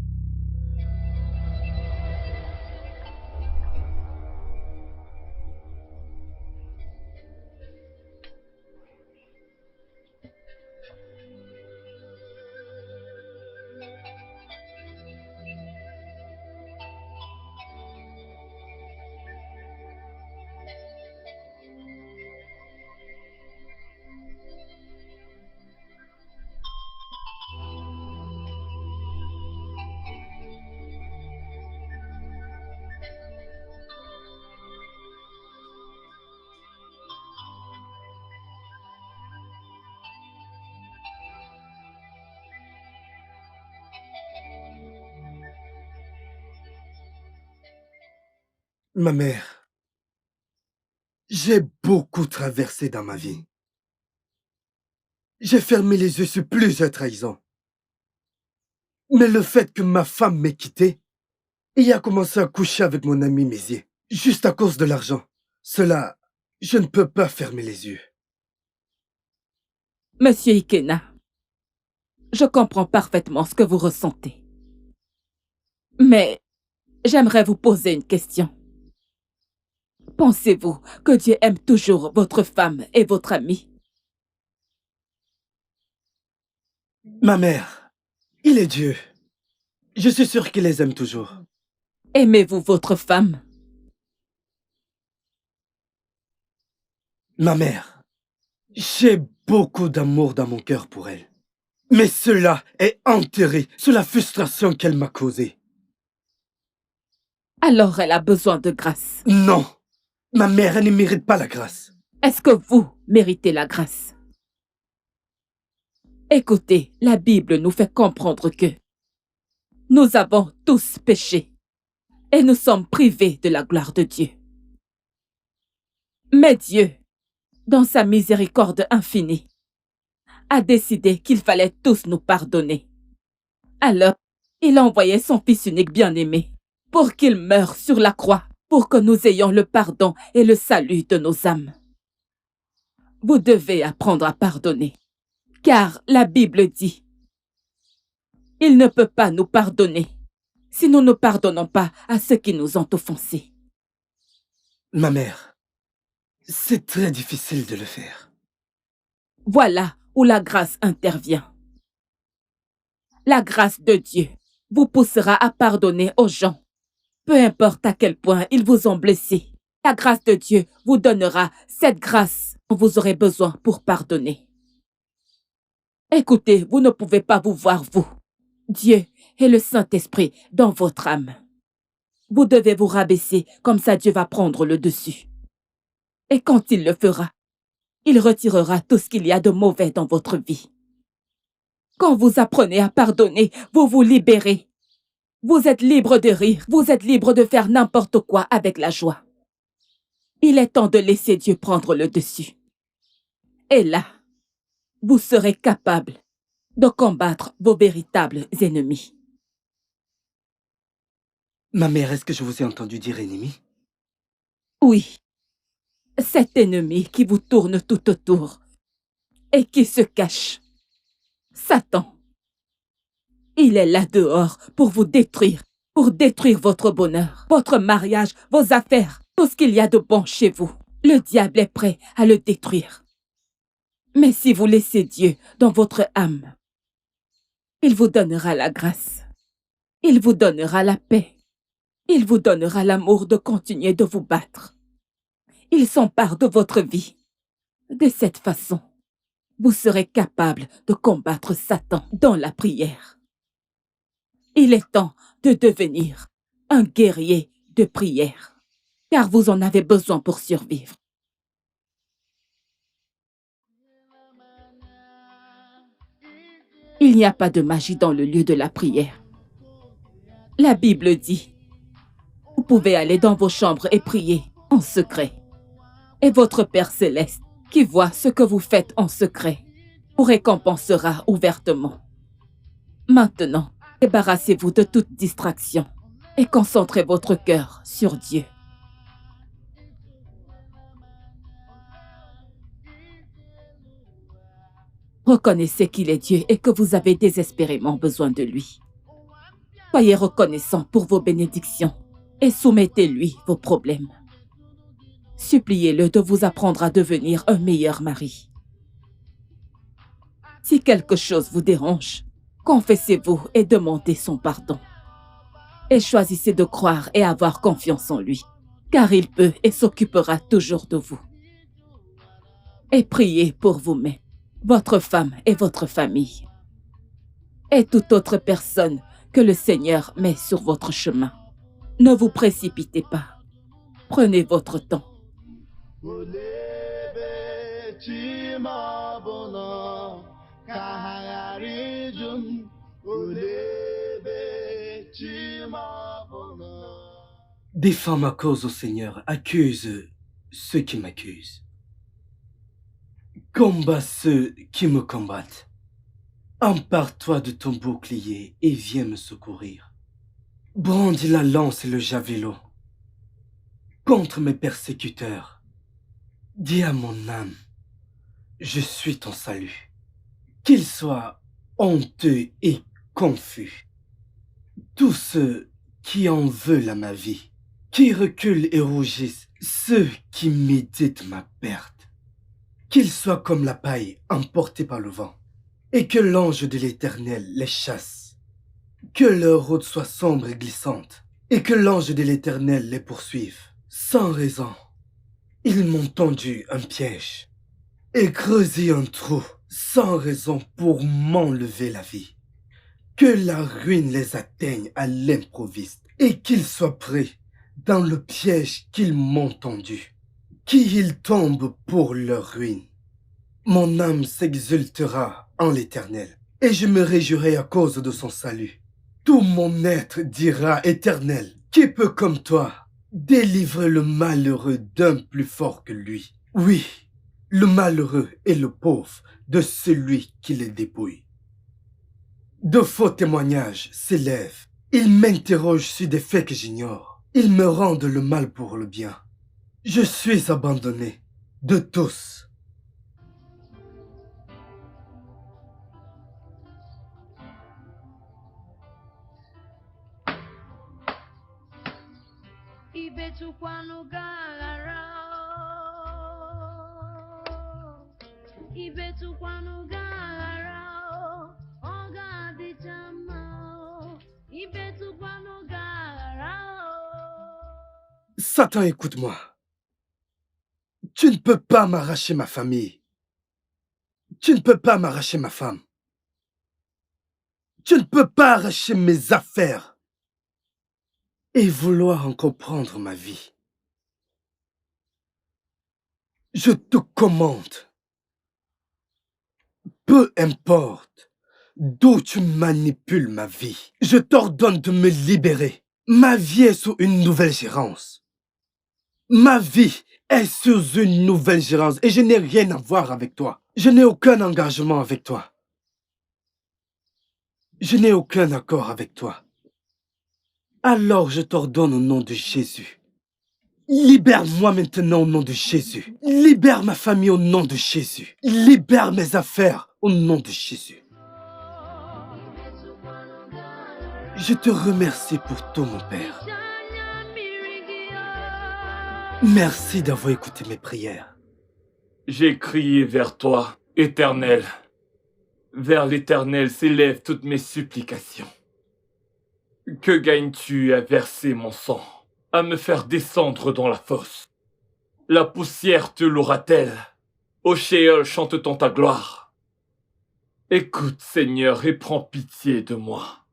Ma mère, j'ai beaucoup traversé dans ma vie. J'ai fermé les yeux sur plusieurs trahisons. Mais le fait que ma femme m'ait quitté et a commencé à coucher avec mon ami Mézier, juste à cause de l'argent, cela, je ne peux pas fermer les yeux. Monsieur Ikenna, je comprends parfaitement ce que vous ressentez. Mais j'aimerais vous poser une question. Pensez-vous que Dieu aime toujours votre femme et votre ami? Ma mère, il est Dieu. Je suis sûr qu'il les aime toujours. Aimez-vous votre femme? Ma mère, j'ai beaucoup d'amour dans mon cœur pour elle. Mais cela est enterré sous la frustration qu'elle m'a causée. Alors elle a besoin de grâce. Non, ma mère, elle ne mérite pas la grâce. Est-ce que vous méritez la grâce? Écoutez, la Bible nous fait comprendre que nous avons tous péché et nous sommes privés de la gloire de Dieu. Mais Dieu, dans sa miséricorde infinie, a décidé qu'il fallait tous nous pardonner. Alors, il a envoyé son Fils unique bien-aimé pour qu'il meure sur la croix, pour que nous ayons le pardon et le salut de nos âmes. vous devez apprendre à pardonner. Car la Bible dit, il ne peut pas nous pardonner si nous ne pardonnons pas à ceux qui nous ont offensés. Ma mère, c'est très difficile de le faire. Voilà où la grâce intervient. La grâce de Dieu vous poussera à pardonner aux gens, peu importe à quel point ils vous ont blessé. La grâce de Dieu vous donnera cette grâce dont vous aurez besoin pour pardonner. Écoutez, vous ne pouvez pas vous voir vous, Dieu et le Saint-Esprit dans votre âme. Vous devez vous rabaisser, comme ça Dieu va prendre le dessus. Et quand il le fera, il retirera tout ce qu'il y a de mauvais dans votre vie. Quand vous apprenez à pardonner, vous vous libérez. Vous êtes libre de rire, vous êtes libre de faire n'importe quoi avec la joie. Il est temps de laisser Dieu prendre le dessus. Et là, vous serez capable de combattre vos véritables ennemis. Ma mère, est-ce que je vous ai entendu dire ennemi? Oui, cet ennemi qui vous tourne tout autour et qui se cache. Satan. Il est là dehors pour vous détruire, pour détruire votre bonheur, votre mariage, vos affaires, tout ce qu'il y a de bon chez vous. Le diable est prêt à le détruire. Mais si vous laissez Dieu dans votre âme, il vous donnera la grâce. Il vous donnera la paix. Il vous donnera l'amour de continuer de vous battre. Il s'empare de votre vie. De cette façon, vous serez capable de combattre Satan dans la prière. Il est temps de devenir un guerrier de prière, car vous en avez besoin pour survivre. Il n'y a pas de magie dans le lieu de la prière. La Bible dit, vous pouvez aller dans vos chambres et prier en secret. Et votre Père céleste, qui voit ce que vous faites en secret, vous récompensera ouvertement. Maintenant, débarrassez-vous de toute distraction et concentrez votre cœur sur Dieu. Reconnaissez qu'il est Dieu et que vous avez désespérément besoin de lui. Soyez reconnaissant pour vos bénédictions et soumettez-lui vos problèmes. Suppliez-le de vous apprendre à devenir un meilleur mari. Si quelque chose vous dérange, confessez-vous et demandez son pardon. Et choisissez de croire et avoir confiance en lui, car il peut et s'occupera toujours de vous. Et priez pour vous-même, votre femme et votre famille, et toute autre personne que le Seigneur met sur votre chemin. Ne vous précipitez pas. Prenez votre temps. Défends ma cause au Seigneur, accuse ceux qui m'accusent. Combat ceux qui me combattent. Empare-toi de ton bouclier et viens me secourir. Brandis la lance et le javelot contre mes persécuteurs. Dis à mon âme, je suis ton salut. Qu'il soit honteux et confus. Tous ceux qui en veulent à ma vie, qui reculent et rougissent, ceux qui méditent ma perte. Qu'ils soient comme la paille emportée par le vent, et que l'ange de l'Éternel les chasse. Que leur route soit sombre et glissante, et que l'ange de l'Éternel les poursuive. Sans raison, ils m'ont tendu un piège, et creusé un trou, sans raison pour m'enlever la vie. Que la ruine les atteigne à l'improviste, et qu'ils soient prêts dans le piège qu'ils m'ont tendu. Qu'ils tombent pour leur ruine. Mon âme s'exultera en l'Éternel, et je me réjouirai à cause de son salut. Tout mon être dira, Éternel, qui peut comme toi délivrer le malheureux d'un plus fort que lui? Oui, le malheureux et le pauvre de celui qui les dépouille. De faux témoignages s'élèvent. Ils m'interrogent sur des faits que j'ignore. Ils me rendent le mal pour le bien. Je suis abandonné de tous. Satan, écoute-moi. Tu ne peux pas m'arracher ma famille. Tu ne peux pas m'arracher ma femme. Tu ne peux pas arracher mes affaires et vouloir en comprendre ma vie. Je te commande, peu importe d'où tu manipules ma vie, je t'ordonne de me libérer. Ma vie est sous une nouvelle gérance. Ma vie est sous une nouvelle gérance et je n'ai rien à voir avec toi. Je n'ai aucun engagement avec toi. Je n'ai aucun accord avec toi. Alors je t'ordonne au nom de Jésus. Libère-moi maintenant au nom de Jésus. Libère ma famille au nom de Jésus. Libère mes affaires au nom de Jésus. Je te remercie pour tout, mon Père. Merci d'avoir écouté mes prières. J'ai crié vers toi, Éternel. Vers l'Éternel s'élèvent toutes mes supplications. Que gagnes-tu à verser mon sang, à me faire descendre dans la fosse? La poussière te louera-t-elle? Au Sheol chante-t-on ta gloire? Écoute, Seigneur, et prends pitié de moi.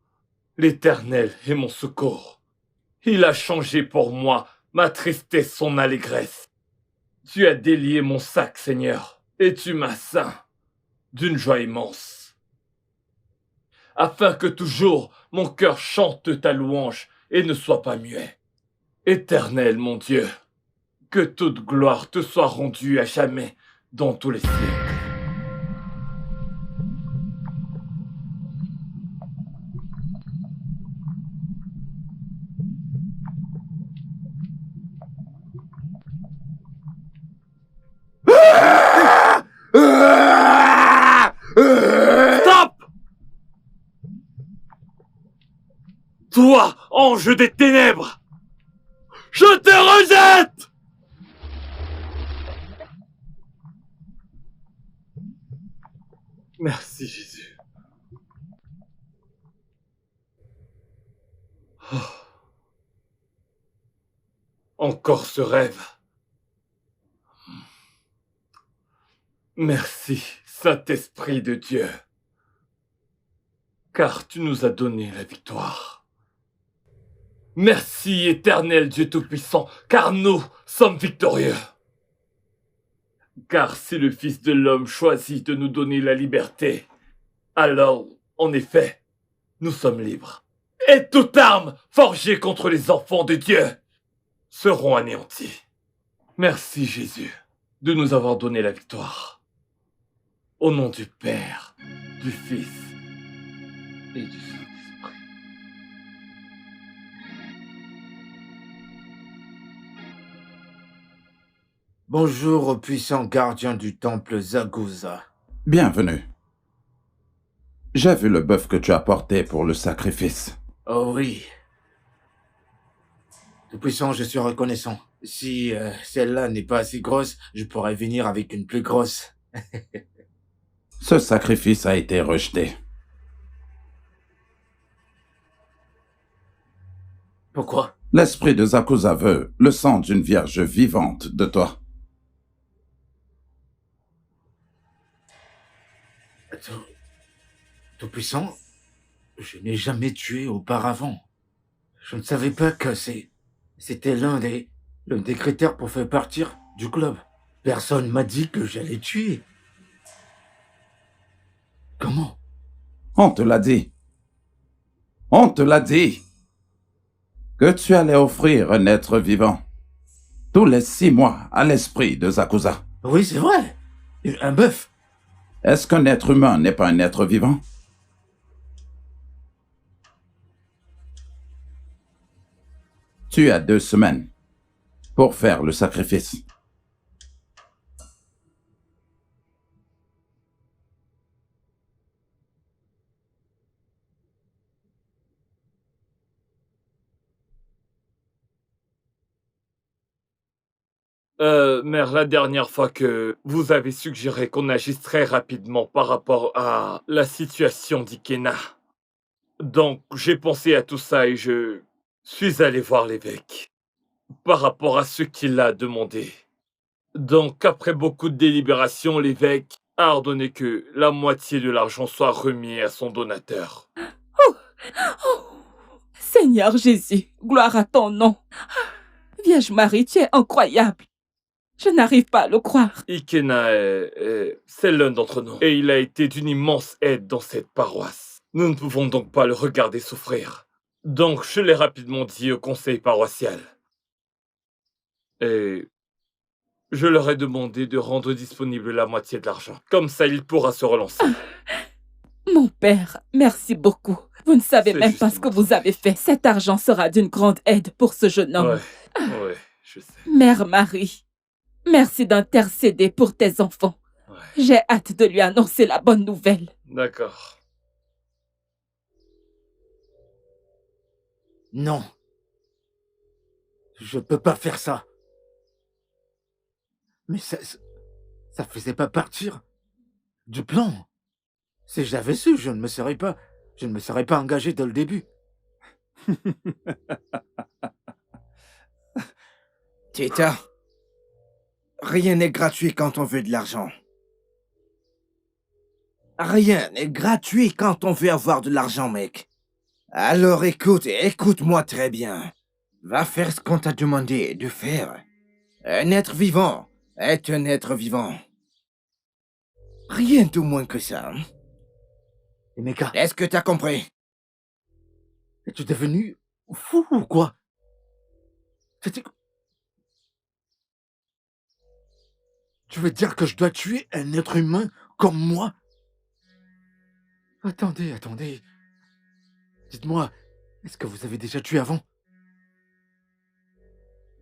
L'Éternel est mon secours. Il a changé pour moi ma tristesse en allégresse. Tu as délié mon sac, Seigneur, et tu m'as ceint d'une joie immense. Afin que toujours mon cœur chante ta louange et ne soit pas muet. Éternel, mon Dieu, que toute gloire te soit rendue à jamais dans tous les siècles. Stop! Toi, ange des ténèbres, je te rejette! Merci, Jésus. Oh. Encore ce rêve. Merci, Saint-Esprit de Dieu, car tu nous as donné la victoire. Merci, Éternel Dieu Tout-Puissant, car nous sommes victorieux. Car si le Fils de l'homme choisit de nous donner la liberté, alors, en effet, nous sommes libres. Et toute arme forgée contre les enfants de Dieu seront anéanties. Merci, Jésus, de nous avoir donné la victoire. Au nom du Père, du Fils et du Saint-Esprit. Bonjour au puissant gardien du temple Zaguza. Bienvenue. J'ai vu le bœuf que tu as porté pour le sacrifice. Oh oui. Tout-puissant, je suis reconnaissant. Si celle-là n'est pas assez grosse, je pourrais venir avec une plus grosse. Ce sacrifice a été rejeté. Pourquoi? L'esprit de Zakuza veut le sang d'une vierge vivante de toi. Tout-puissant, je n'ai jamais tué auparavant. Je ne savais pas que c'était l'un des critères pour faire partir du club. Personne m'a dit que j'allais tuer. Comment? On te l'a dit. On te l'a dit. Que tu allais offrir un être vivant. Tous les 6 mois à l'esprit de Zakuza. Oui, c'est vrai. Un bœuf. Est-ce qu'un être humain n'est pas un être vivant? Tu as 2 semaines pour faire le sacrifice. Mère, la dernière fois que vous avez suggéré qu'on agisse très rapidement par rapport à la situation d'Ikena. Donc, j'ai pensé à tout ça et je suis allé voir l'évêque par rapport à ce qu'il a demandé. Donc, après beaucoup de délibération, l'évêque a ordonné que la moitié de l'argent soit remis à son donateur. Oh, oh, Seigneur Jésus, gloire à ton nom. Vierge Marie, tu es incroyable. Je n'arrive pas à le croire. Ikena c'est l'un d'entre nous et il a été d'une immense aide dans cette paroisse. Nous ne pouvons donc pas le regarder souffrir. Donc, je l'ai rapidement dit au conseil paroissial. Et je leur ai demandé de rendre disponible la moitié de l'argent. Comme ça, il pourra se relancer. Mon père, merci beaucoup. Vous ne savez C'est même pas ce que vous avez fait. Cet argent sera d'une grande aide pour ce jeune homme. Ouais, je sais. Mère Marie, merci d'intercéder pour tes enfants. J'ai hâte de lui annoncer la bonne nouvelle. D'accord. Non. Je peux pas faire ça. Mais ça faisait pas partir du plan. Si j'avais su, je ne me serais pas engagé dès le début. Tita, rien n'est gratuit quand on veut de l'argent. Rien n'est gratuit quand on veut avoir de l'argent, mec. Alors écoute et écoute-moi très bien. Va faire ce qu'on t'a demandé de faire. Un être vivant est un être vivant. Rien de moins que ça. Emeka, Est-ce que t'as compris? es-tu devenu fou ou quoi? Tu veux dire que je dois tuer un être humain comme moi? Attendez. Dites-moi, est-ce que vous avez déjà tué avant?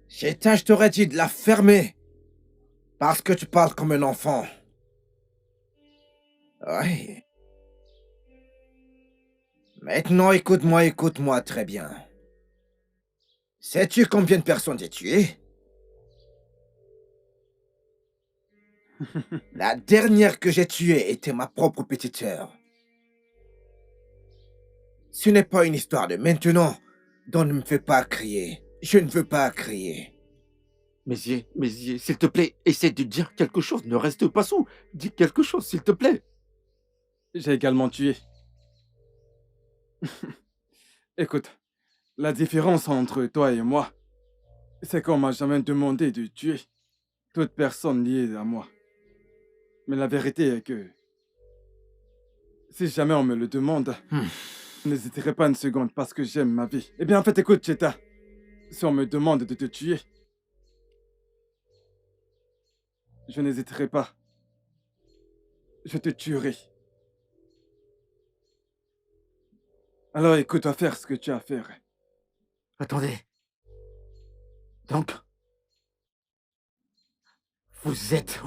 Cheta, je t'aurais dit de la fermer. Parce que tu parles comme un enfant. Oui. Maintenant, écoute-moi très bien. Sais-tu combien de personnes j'ai tuées? La dernière que j'ai tuée était ma propre petite sœur. Ce n'est pas une histoire de maintenant, donc ne me fais pas crier. Je ne veux pas crier. Mézier, s'il te plaît, essaie de dire quelque chose, ne reste pas sourd. Dis quelque chose, s'il te plaît. J'ai également tué. Écoute, la différence entre toi et moi, c'est qu'on m'a jamais demandé de tuer toute personne liée à moi. Mais la vérité est que si jamais on me le demande, je n'hésiterai pas une seconde parce que j'aime ma vie. Eh bien, en fait, écoute, Cheta, si on me demande de te tuer, je n'hésiterai pas. Je te tuerai. Alors écoute-toi faire ce que tu as à faire. Attendez. Donc, vous êtes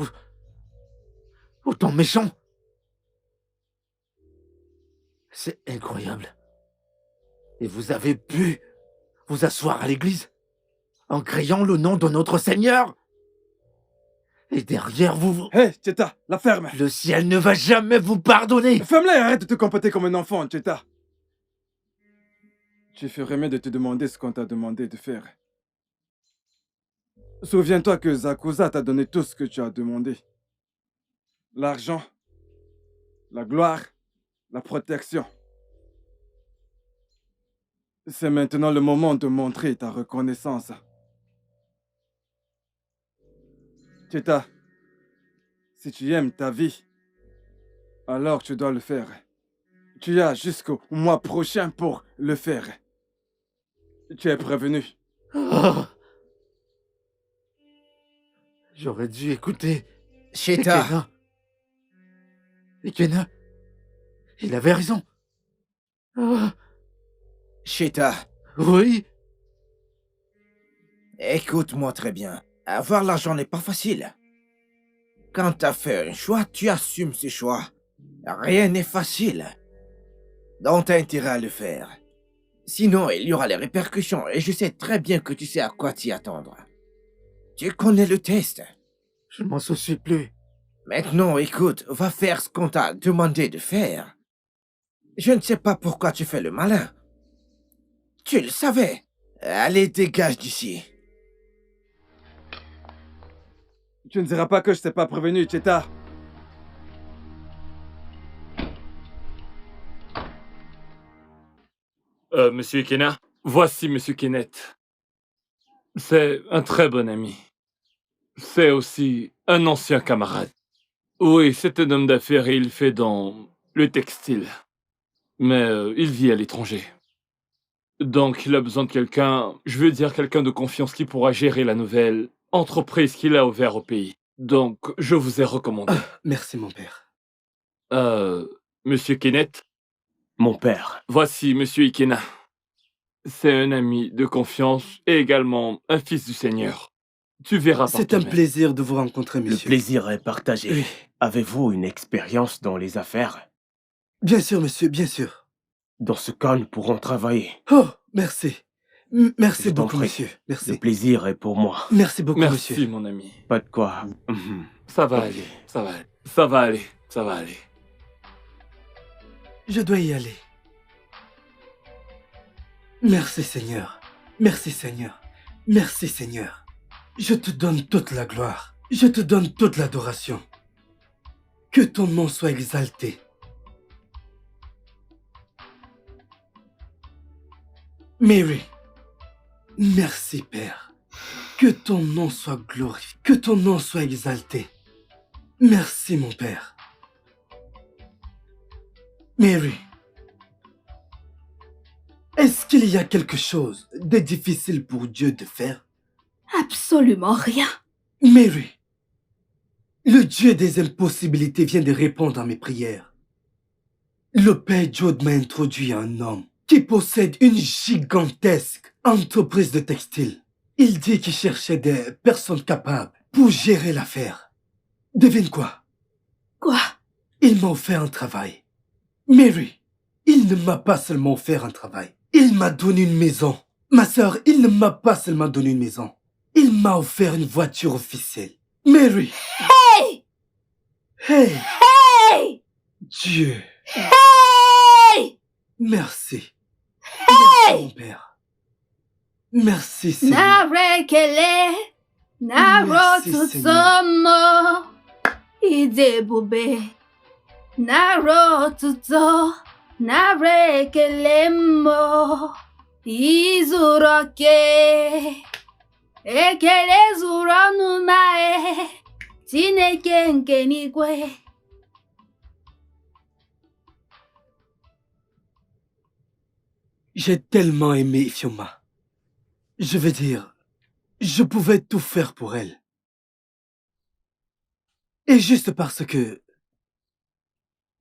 autant méchant. C'est incroyable. Et vous avez pu vous asseoir à l'église en criant le nom de notre Seigneur. Et derrière vous... Hé, Cheta, la ferme. Le ciel ne va jamais vous pardonner. Ferme-la et arrête de te comporter comme un enfant, Cheta. Tu ferais mieux de te demander ce qu'on t'a demandé de faire. Souviens-toi que Zakuza t'a donné tout ce que tu as demandé. L'argent, la gloire, la protection. C'est maintenant le moment de montrer ta reconnaissance. Cheta, si tu aimes ta vie, alors tu dois le faire. Tu as jusqu'au mois prochain pour le faire. Tu es prévenu. Oh. J'aurais dû écouter Cheta. Ikena, il avait raison. Oh. Cheta. Oui. Écoute-moi très bien. Avoir l'argent n'est pas facile. Quand t'as fait un choix, tu assumes ce choix. Rien n'est facile. Donc t'as intérêt à le faire. Sinon, il y aura les répercussions et je sais très bien que tu sais à quoi t'y attendre. Tu connais le test. Je m'en soucie plus. Maintenant, écoute, va faire ce qu'on t'a demandé de faire. Je ne sais pas pourquoi tu fais le malin. Tu le savais. Allez, dégage d'ici. Tu ne diras pas que je t'ai pas prévenu, Cheta. Monsieur Ikena, voici Monsieur Kenneth. C'est un très bon ami. C'est aussi un ancien camarade. Oui, c'est un homme d'affaires et il fait dans le textile. Mais il vit à l'étranger. Donc il a besoin de quelqu'un, je veux dire quelqu'un de confiance qui pourra gérer la nouvelle entreprise qu'il a ouverte au pays. Donc je vous ai recommandé. Merci, mon père. Monsieur Kenneth, Mon père. voici Monsieur Ikena. C'est un ami de confiance et également un fils du Seigneur. Tu verras par C'est un toi-même. plaisir de vous rencontrer, Le monsieur. plaisir est partagé. Oui. Avez-vous une expérience dans les affaires? Bien sûr, monsieur, bien sûr. Dans ce cas, nous pourrons travailler. Oh, merci. Merci Je t'en beaucoup, prie. monsieur. Merci. Le plaisir est pour moi. Merci beaucoup, Merci, monsieur. mon ami. Pas de quoi. Ça va Ok. aller, ça va aller, ça va aller, ça va aller. Je dois y aller. Merci, Seigneur. Merci, Seigneur. Merci, Seigneur. Je te donne toute la gloire. Je te donne toute l'adoration. Que ton nom soit exalté. Mary, merci, Père. Que ton nom soit glorifié. Que ton nom soit exalté. Merci, mon Père. Mary, est-ce qu'il y a quelque chose de difficile pour Dieu de faire? Absolument rien. Mary, le Dieu des impossibilités vient de répondre à mes prières. Le Père Jode m'a introduit à un homme qui possède une gigantesque entreprise de textile. Il dit qu'il cherchait des personnes capables pour gérer l'affaire. Devine quoi? Quoi? Il m'a offert un travail. Mary, il ne m'a pas seulement offert un travail. Il m'a donné une maison. Ma sœur, il ne m'a pas seulement donné une maison. Il m'a offert une voiture officielle. Mary! Hey! Hey! Hey! Dieu! Hey! Merci. Hey! Merci, mon Père. Merci, Seigneur. Narekele, Merci, Narotutomo, Idebube, Narotuto, Narekelemo, Izuroke, Ekele Zuronumae, Tineke Nkenigwe. J'ai tellement aimé Ifyoma. Je veux dire, je pouvais tout faire pour elle. Et juste parce que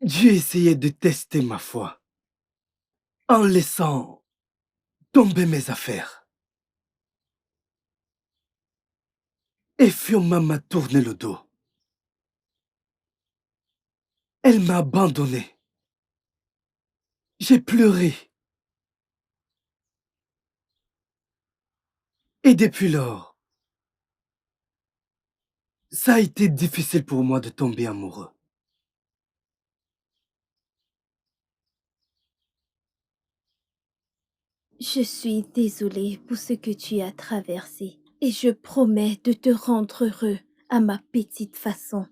Dieu essayait de tester ma foi en laissant tomber mes affaires. Et Fioma m'a tourné le dos. Elle m'a abandonné. J'ai pleuré. Et depuis lors, ça a été difficile pour moi de tomber amoureux. Je suis désolée pour ce que tu as traversé et je promets de te rendre heureux à ma petite façon.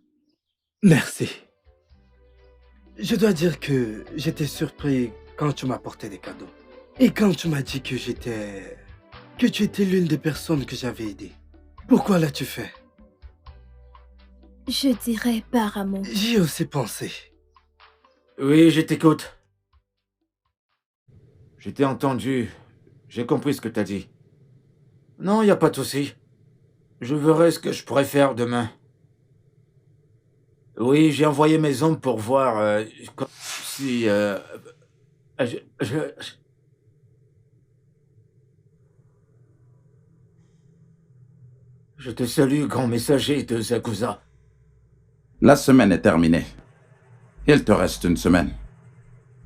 Merci. Je dois dire que j'étais surpris quand tu m'as apporté des cadeaux. Et quand tu m'as dit que tu étais l'une des personnes que j'avais aidées. Pourquoi l'as-tu fait? Je dirais par amour. J'y ai aussi pensé. Oui, je t'écoute. Je t'ai entendu. J'ai compris ce que t'as dit. Non, y a pas de souci. Je verrai ce que je pourrais faire demain. Oui, j'ai envoyé mes hommes pour voir si... Je te salue, grand messager de Zakuza. La semaine est terminée. Il te reste une semaine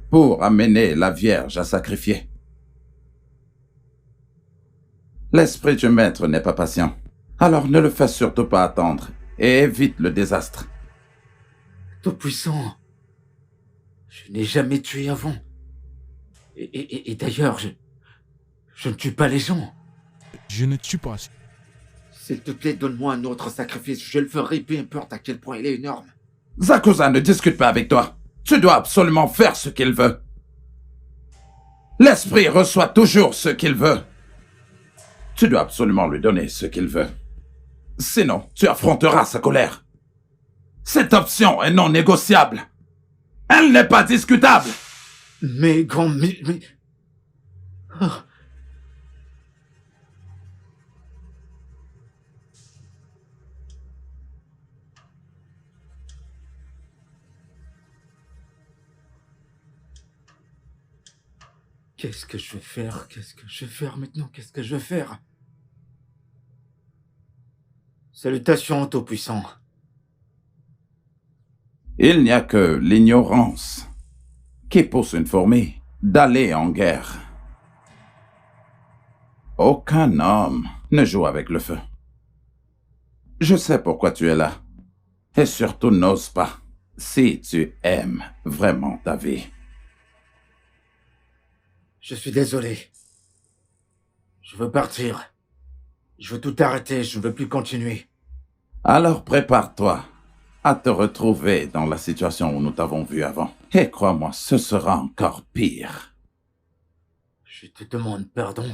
pour amener la Vierge à sacrifier. L'esprit du maître n'est pas patient. Alors ne le fais surtout pas attendre et évite le désastre. Tout-Puissant, je n'ai jamais tué avant. Et d'ailleurs, je ne tue pas les gens. Je ne tue pas. S'il te plaît, donne-moi un autre sacrifice. Je le ferai, peu importe à quel point il est énorme. Zakuza ne discute pas avec toi. Tu dois absolument faire ce qu'il veut. L'esprit reçoit toujours ce qu'il veut. Tu dois absolument lui donner ce qu'il veut. Sinon, tu affronteras sa colère. Cette option est non négociable. Elle n'est pas discutable. Mais, grand... Mais... Oh. Qu'est-ce que je vais faire? Qu'est-ce que je vais faire maintenant? Qu'est-ce que je vais faire? Salutations, Tout-Puissant. Il n'y a que l'ignorance qui pousse une fourmi d'aller en guerre. Aucun homme ne joue avec le feu. Je sais pourquoi tu es là. Et surtout n'ose pas, si tu aimes vraiment ta vie. Je suis désolé. Je veux partir. Je veux tout arrêter, je ne veux plus continuer. Alors prépare-toi à te retrouver dans la situation où nous t'avons vu avant. Et crois-moi, ce sera encore pire. Je te demande pardon.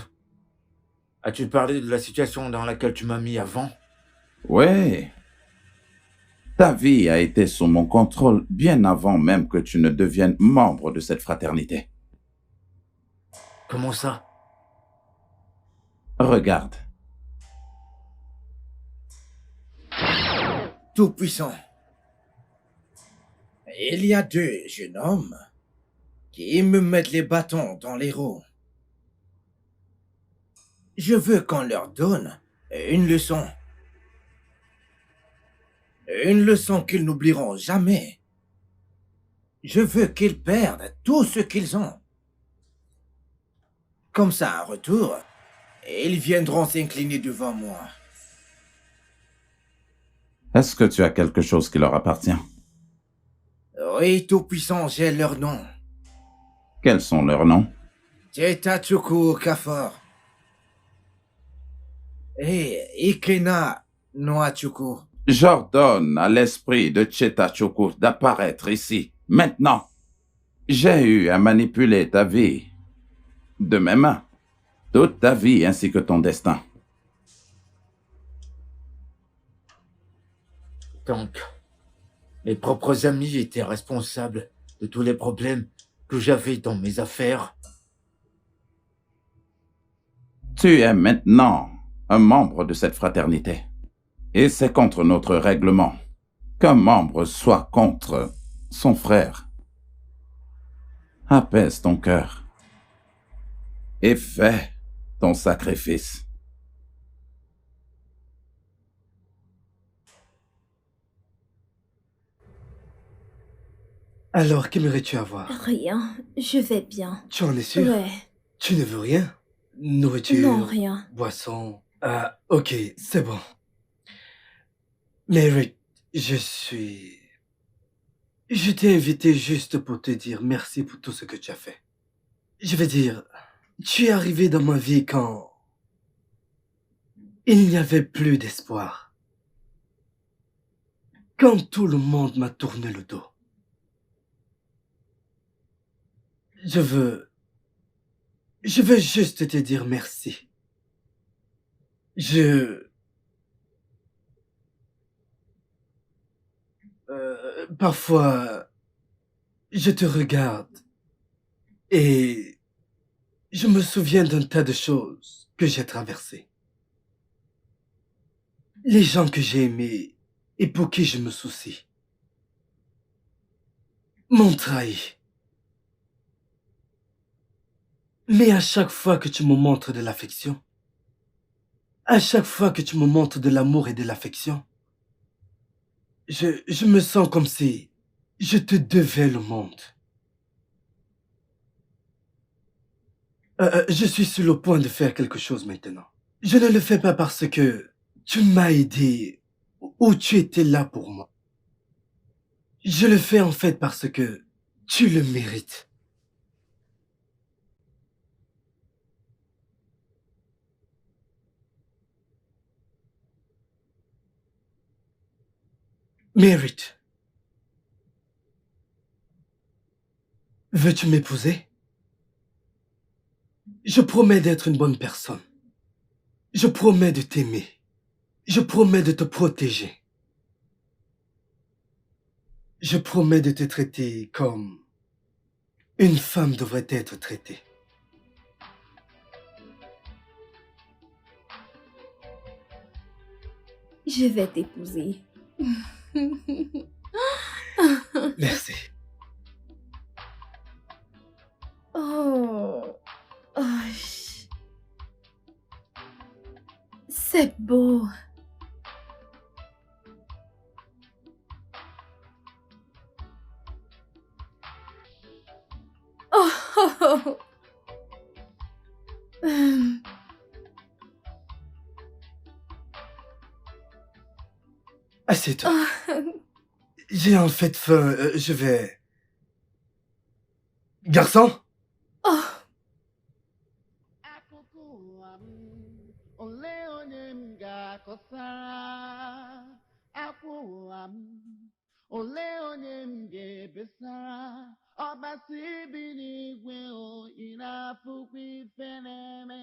As-tu parlé de la situation dans laquelle tu m'as mis avant? Oui. Ta vie a été sous mon contrôle bien avant même que tu ne deviennes membre de cette fraternité. Comment ça? Regarde. Tout-Puissant. Il y a deux jeunes hommes qui me mettent les bâtons dans les roues. Je veux qu'on leur donne une leçon. Une leçon qu'ils n'oublieront jamais. Je veux qu'ils perdent tout ce qu'ils ont. Comme ça, en retour, ils viendront s'incliner devant moi. Est-ce que tu as quelque chose qui leur appartient? Oui, Tout-Puissant, j'ai leur nom. Quels sont leurs noms? Chetachuku Kafor. Et Ikena Noachuku. J'ordonne à l'esprit de Chetachuku d'apparaître ici, maintenant. J'ai eu à manipuler ta vie de mes mains, toute ta vie ainsi que ton destin. Donc, mes propres amis étaient responsables de tous les problèmes que j'avais dans mes affaires. Tu es maintenant un membre de cette fraternité. Et c'est contre notre règlement qu'un membre soit contre son frère. Apaise ton cœur et fais ton sacrifice. Alors, qu'aimerais-tu avoir? Rien, je vais bien. Tu en es sûr? Ouais. Tu ne veux rien? Nourriture? Non, rien. Boisson? Ah, ok, c'est bon. Mais Rick, je t'ai invité juste pour te dire merci pour tout ce que tu as fait. Je veux dire, tu es arrivé dans ma vie quand il n'y avait plus d'espoir. Quand tout le monde m'a tourné le dos. Je veux juste te dire merci. Parfois, je te regarde et je me souviens d'un tas de choses que j'ai traversées. Les gens que j'ai aimés et pour qui je me soucie m'ont trahi. Mais à chaque fois que tu me montres de l'affection, à chaque fois que tu me montres de l'amour et de l'affection, je me sens comme si je te devais le monde. Je suis sur le point de faire quelque chose maintenant. Je ne le fais pas parce que Tu m'as aidé ou tu étais là pour moi. Je le fais en fait parce que tu le mérites. Mérite. Veux-tu m'épouser? Je promets d'être une bonne personne. Je promets de t'aimer. Je promets de te protéger. Je promets de te traiter comme une femme devrait être traitée. Je vais t'épouser. Merci. Oh. Oh. C'est beau. Oh. Oh. Assieds-toi. J'ai en fait faim. Je vais... Garçon? Oh. Ole onye m ga-ebesara ọbasi bi n'igwe o ị na-afụkwa ife na-eme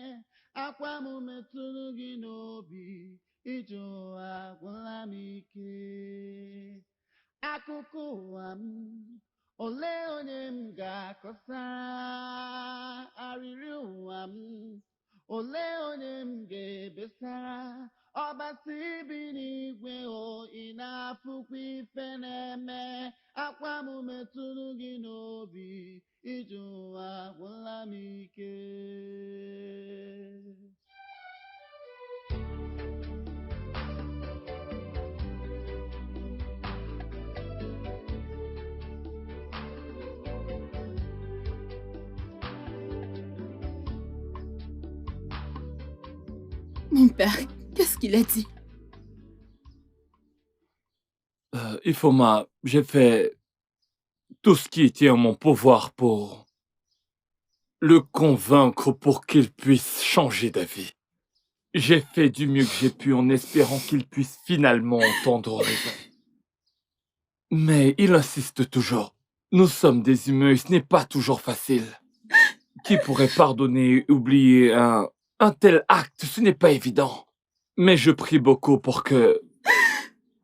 akwa m metụrụ gị n'obi ije ụwa gwụla m ike akụkọ ụwa m ole onye m ga-akọsara arịrị ụwa m ole onye m ga-ebesara ọbasi bi n'igwe o ị na-afụkwa ife na-eme akwa m metụrụ gị n'obi ije ụwa gwụla m ike Mon père, qu'est-ce qu'il a dit? Ifoma, j'ai fait tout ce qui était en mon pouvoir pour le convaincre pour qu'il puisse changer d'avis. J'ai fait du mieux que j'ai pu en espérant qu'il puisse finalement entendre raison. Mais il insiste toujours. Nous sommes des humains et ce n'est pas toujours facile. Qui pourrait pardonner et oublier un tel acte? Ce n'est pas évident. Mais je prie beaucoup pour que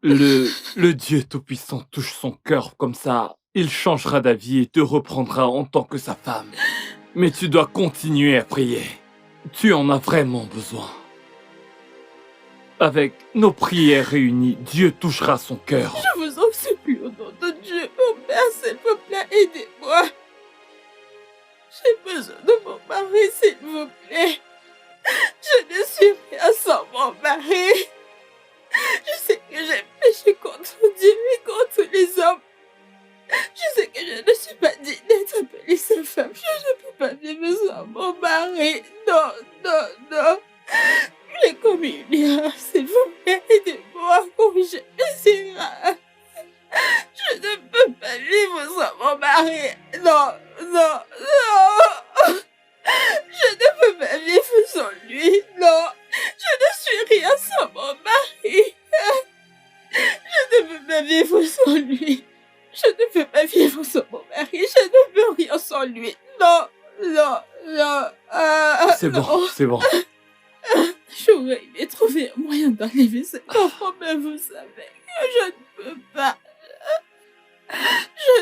le Dieu Tout-Puissant touche son cœur comme ça. Il changera d'avis et te reprendra en tant que sa femme. Mais tu dois continuer à prier. Tu en as vraiment besoin. Avec nos prières réunies, Dieu touchera son cœur. Je vous en supplie au nom de Dieu, mon père, s'il vous plaît, aidez-moi. J'ai besoin de mon mari, s'il vous plaît. Je ne suis rien sans mon mari. Je sais que j'ai péché contre Dieu et contre les hommes. Je sais que je ne suis pas digne d'être appelée sa femme. Je ne peux pas vivre sans mon mari. Non, non, non. Les communions, s'il vous plaît, aidez-moi à corriger mes erreurs. Je ne peux pas vivre sans mon mari. Non, non, non. Je ne peux pas vivre sans lui. Non, je ne suis rien sans mon mari. Je ne peux pas vivre sans lui. Je ne peux pas vivre sans mon mari. Je ne peux rien sans lui. Non, non, non. C'est bon, non. c'est bon. J'aurais aimé trouver un moyen d'enlever cet enfant, mais vous savez que je ne peux pas. Je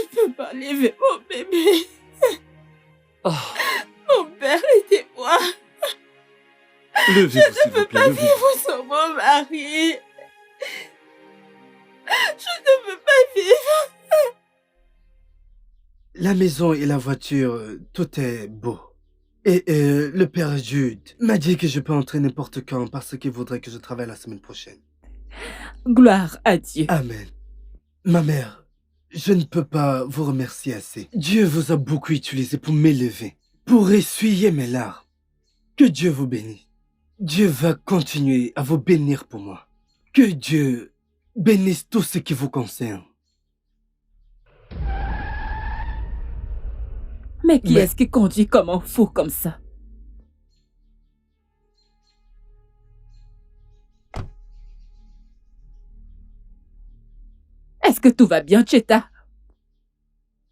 ne peux pas enlever mon bébé. Mon père, aidez-moi. Levez-vous, Je ne s'il vous peux plaît, pas levez-vous. vivre sans mon mari. Je ne peux pas vivre. La maison et la voiture, tout est beau. Et le père Jude m'a dit que je peux entrer n'importe quand parce qu'il voudrait que je travaille la semaine prochaine. Gloire à Dieu. Amen. Ma mère, je ne peux pas vous remercier assez. Dieu vous a beaucoup utilisé pour m'élever, pour essuyer mes larmes. Que Dieu vous bénisse. Dieu va continuer à vous bénir pour moi. Que Dieu bénisse tout ce qui vous concerne. Mais qui est-ce qui conduit comme un fou comme ça? Est-ce que tout va bien, Cheta?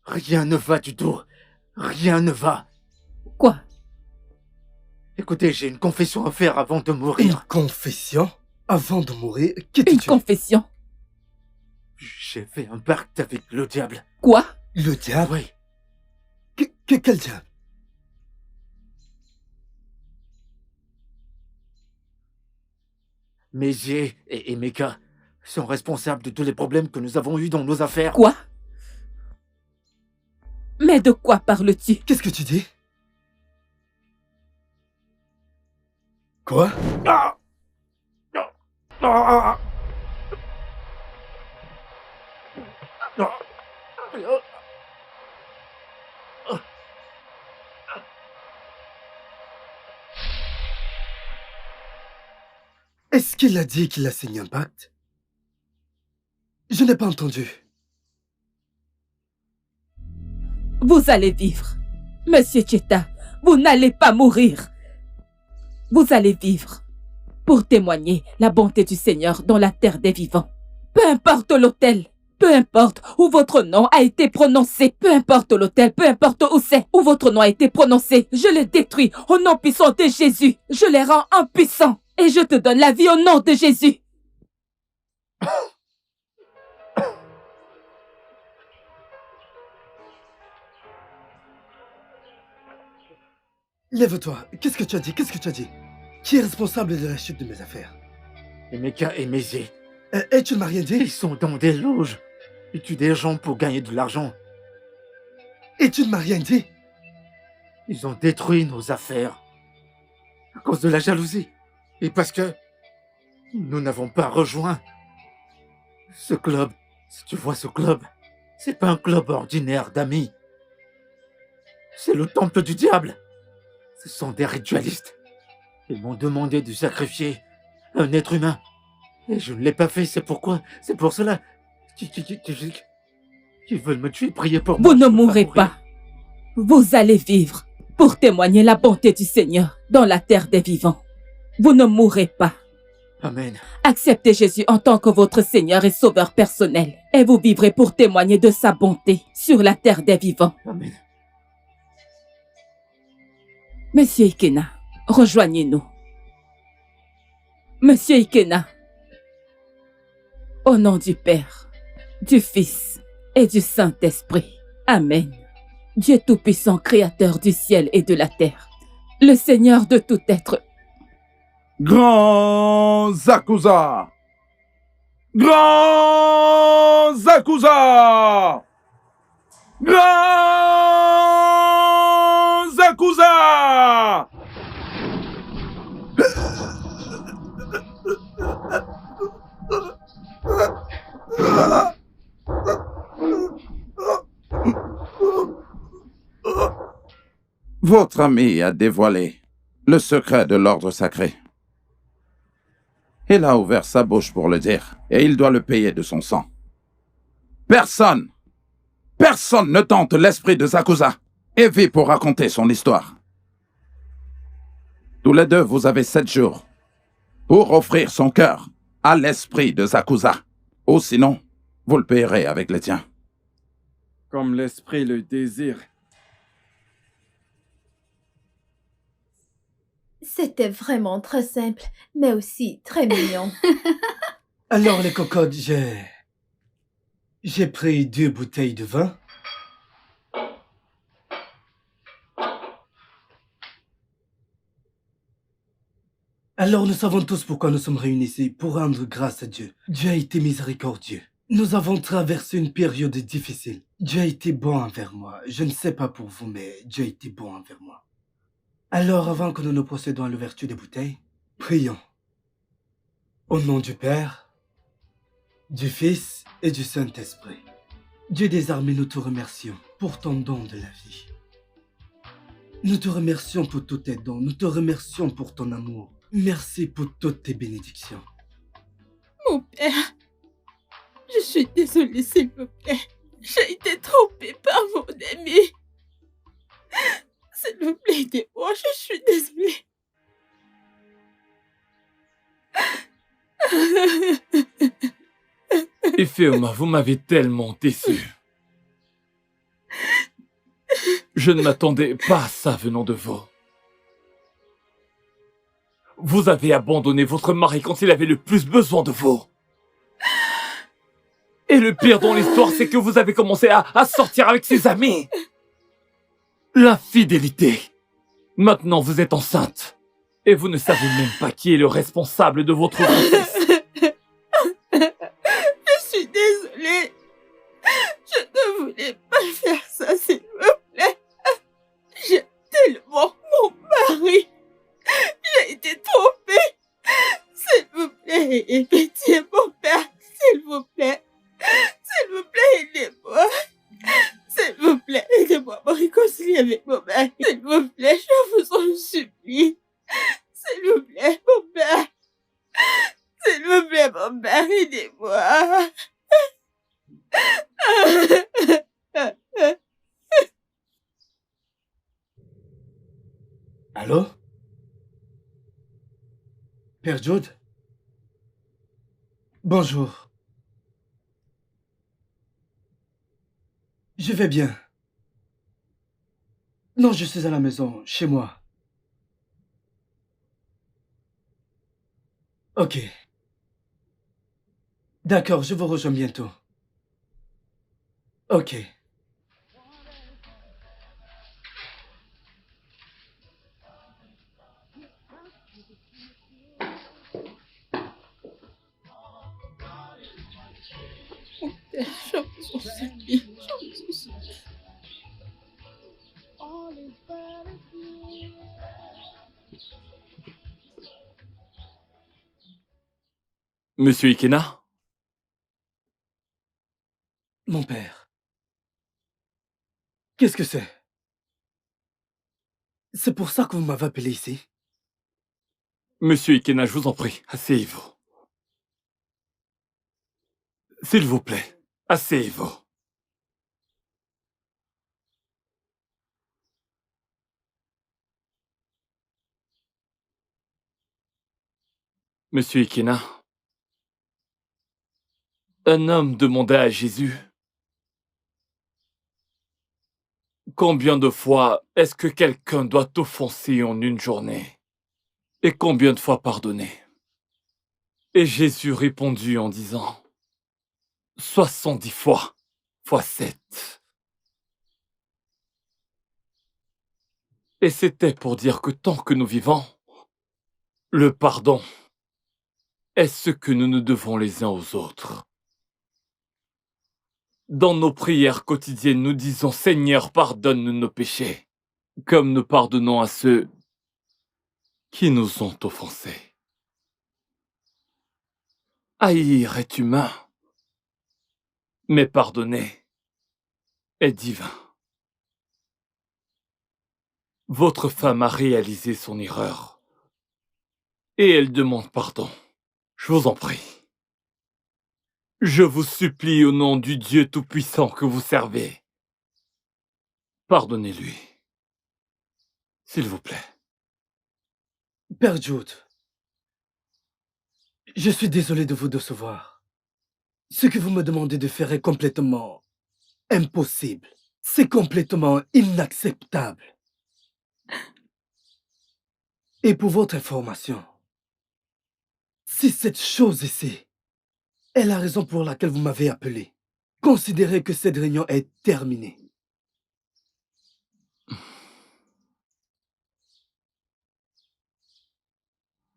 Rien ne va du tout. Rien ne va. Quoi? Écoutez, j'ai une confession à faire avant de mourir. Une confession? Avant de mourir? Une confession? J'ai fait un pacte avec le diable. Quoi? Le diable? Oui. Quel diable? Mézier et Emeka sont responsables de tous les problèmes que nous avons eus dans nos affaires. Quoi? Mais de quoi parles-tu? Qu'est-ce que tu dis? Quoi? Est-ce qu'il a dit qu'il a signé un pacte? Je n'ai pas entendu. Vous allez vivre. Monsieur Cheta, vous n'allez pas mourir. Vous allez vivre pour témoigner la bonté du Seigneur dans la terre des vivants. Peu importe l'autel, peu importe où votre nom a été prononcé, peu importe l'autel, peu importe où c'est, où votre nom a été prononcé, je le détruis au nom puissant de Jésus. Je les rends impuissants et je te donne la vie au nom de Jésus. Lève-toi. Qu'est-ce que tu as dit? Qu'est-ce que tu as dit? Qui est responsable de la chute de mes affaires? Emeka et Mézier. Et tu ne m'as rien dit? Ils sont dans des loges. Ils tuent des gens pour gagner de l'argent. Et tu ne m'as rien dit? Ils ont détruit nos affaires. À cause de la jalousie. Et parce que nous n'avons pas rejoint ce club. Si tu vois ce club, c'est pas un club ordinaire d'amis. C'est le temple du diable. Ce sont des ritualistes. Ils m'ont demandé de sacrifier un être humain. Et je ne l'ai pas fait, c'est pour cela qu'ils veulent me tuer, priez pour moi. Vous ne mourrez pas. Vous allez vivre pour témoigner la bonté du Seigneur dans la terre des vivants. Vous ne mourrez pas. Amen. Acceptez Jésus en tant que votre Seigneur et Sauveur personnel. Et vous vivrez pour témoigner de sa bonté sur la terre des vivants. Amen. Monsieur Ikena, rejoignez-nous. Monsieur Ikena, au nom du Père, du Fils et du Saint-Esprit. Amen. Dieu Tout-Puissant, Créateur du ciel et de la terre, le Seigneur de tout être. Grand Zakuza! Grand Zakuza! Grand Zakuza! Votre ami a dévoilé le secret de l'ordre sacré. Il a ouvert sa bouche pour le dire, et il doit le payer de son sang. Personne ne tente l'esprit de Zakuza et vit pour raconter son histoire. Tous les deux, vous avez 7 jours pour offrir son cœur à l'esprit de Zakuza. Ou sinon, vous le payerez avec les tiens. Comme l'esprit le désire. C'était vraiment très simple, mais aussi très mignon. Alors les cocottes, j'ai pris 2 bouteilles de vin. Alors nous savons tous pourquoi nous sommes réunis ici, pour rendre grâce à Dieu. Dieu a été miséricordieux. Nous avons traversé une période difficile. Dieu a été bon envers moi. Je ne sais pas pour vous, mais Dieu a été bon envers moi. Alors avant que nous ne procédons à l'ouverture des bouteilles, prions. Au nom du Père, du Fils et du Saint-Esprit. Dieu des armées, nous te remercions pour ton don de la vie. Nous te remercions pour tous tes dons. Nous te remercions pour ton amour. Merci pour toutes tes bénédictions. Mon père, je suis désolée, s'il vous plaît. J'ai été trompée par mon ami. S'il vous plaît, aidez-moi, je suis désolée. Ifeoma, vous m'avez tellement déçu. Je ne m'attendais pas à ça venant de vous. Vous avez abandonné votre mari quand il avait le plus besoin de vous. Et le pire dans l'histoire, c'est que vous avez commencé à sortir avec ses amis. L'infidélité. Maintenant, vous êtes enceinte. Et vous ne savez même pas qui est le responsable de votre grossesse. Je suis désolée. Je ne voulais pas faire ça, s'il vous plaît. J'aime tellement mon mari. J'ai été trompée. S'il vous plaît, ayez pitié, mon père. S'il vous plaît. S'il vous plaît, aidez-moi. S'il vous plaît, aidez-moi à me réconcilier avec mon mari. S'il vous plaît, je vous en supplie. S'il vous plaît, mon père. S'il vous plaît, mon père, aidez-moi. Allô? Père Jude? Bonjour. Je vais bien. Non, je suis à la maison, chez moi. Ok. D'accord, je vous rejoins bientôt. Ok. Mon père, je vous en supplie. Je vous en supplie. Monsieur Ikena? Mon père. Qu'est-ce que c'est? C'est pour ça que vous m'avez appelé ici? Monsieur Ikena, je vous en prie, asseyez-vous. S'il vous plaît, asseyez-vous. Monsieur Ikena, un homme demanda à Jésus: combien de fois est-ce que quelqu'un doit t'offenser en une journée? Et combien de fois pardonner? Et Jésus répondit en disant: 70 fois, fois 7. Et c'était pour dire que tant que nous vivons, le pardon est ce que nous nous devons les uns aux autres. Dans nos prières quotidiennes, nous disons: Seigneur, pardonne-nous nos péchés, comme nous pardonnons à ceux qui nous ont offensés. Haïr est humain, mais pardonner est divin. Votre femme a réalisé son erreur et elle demande pardon. Je vous en prie. Je vous supplie au nom du Dieu Tout-Puissant que vous servez. Pardonnez-lui. S'il vous plaît. Père Jude, je suis désolé de vous décevoir. Ce que vous me demandez de faire est complètement impossible. C'est complètement inacceptable. Et pour votre information, si cette chose ici est la raison pour laquelle vous m'avez appelé, considérez que cette réunion est terminée.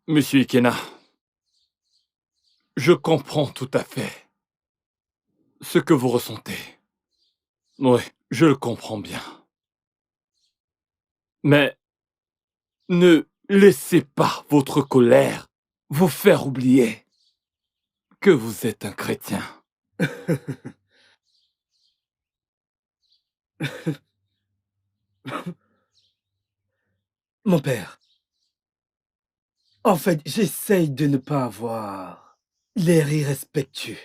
Monsieur Ikena, je comprends tout à fait ce que vous ressentez. Oui, je le comprends bien. Mais ne laissez pas votre colère vous faire oublier que vous êtes un chrétien. Mon père, En fait, j'essaye de ne pas avoir l'air irrespectueux.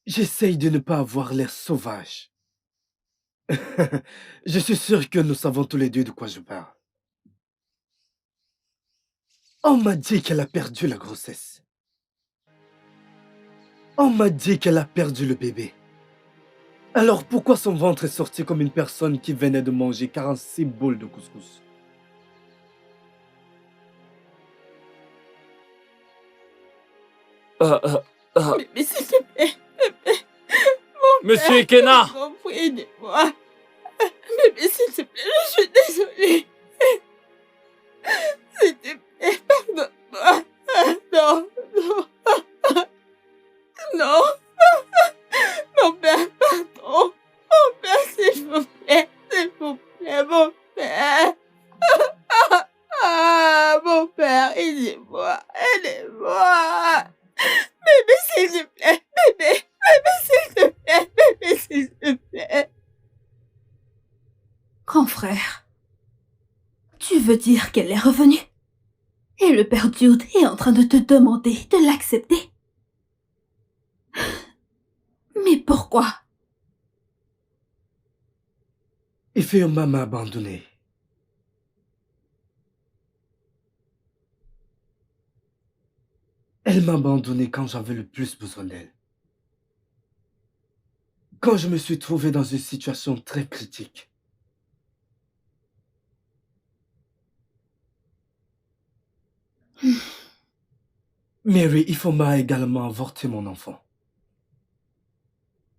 J'essaye de ne pas avoir l'air sauvage. Je suis sûr que nous savons tous les deux de quoi je parle. On m'a dit qu'elle a perdu la grossesse. On m'a dit qu'elle a perdu le bébé. Alors pourquoi son ventre est sorti comme une personne qui venait de manger 46 boules de couscous? Mais s'il te plaît, bébé. Mon Monsieur père, Ikena! je vous en prie, aidez-moi. Bébé, s'il te plaît, je suis désolée. S'il te plaît, pardonne-moi. Non, non. Non. Mon père, pardon. Mon père, s'il vous plaît. S'il vous plaît, mon père. Ah, mon père, aidez-moi. Aidez-moi. Bébé, s'il te plaît. Bébé. Bébé, s'il te plaît. Bébé, s'il te plaît. Grand frère, tu veux dire qu'elle est revenue? Et le père Dude est en train de te demander de l'accepter? Mais pourquoi? Ifeoma m'a abandonné. Elle m'a abandonné quand j'avais le plus besoin d'elle. Quand je me suis trouvé dans une situation très critique. Mary Ifeoma a également avorté mon enfant.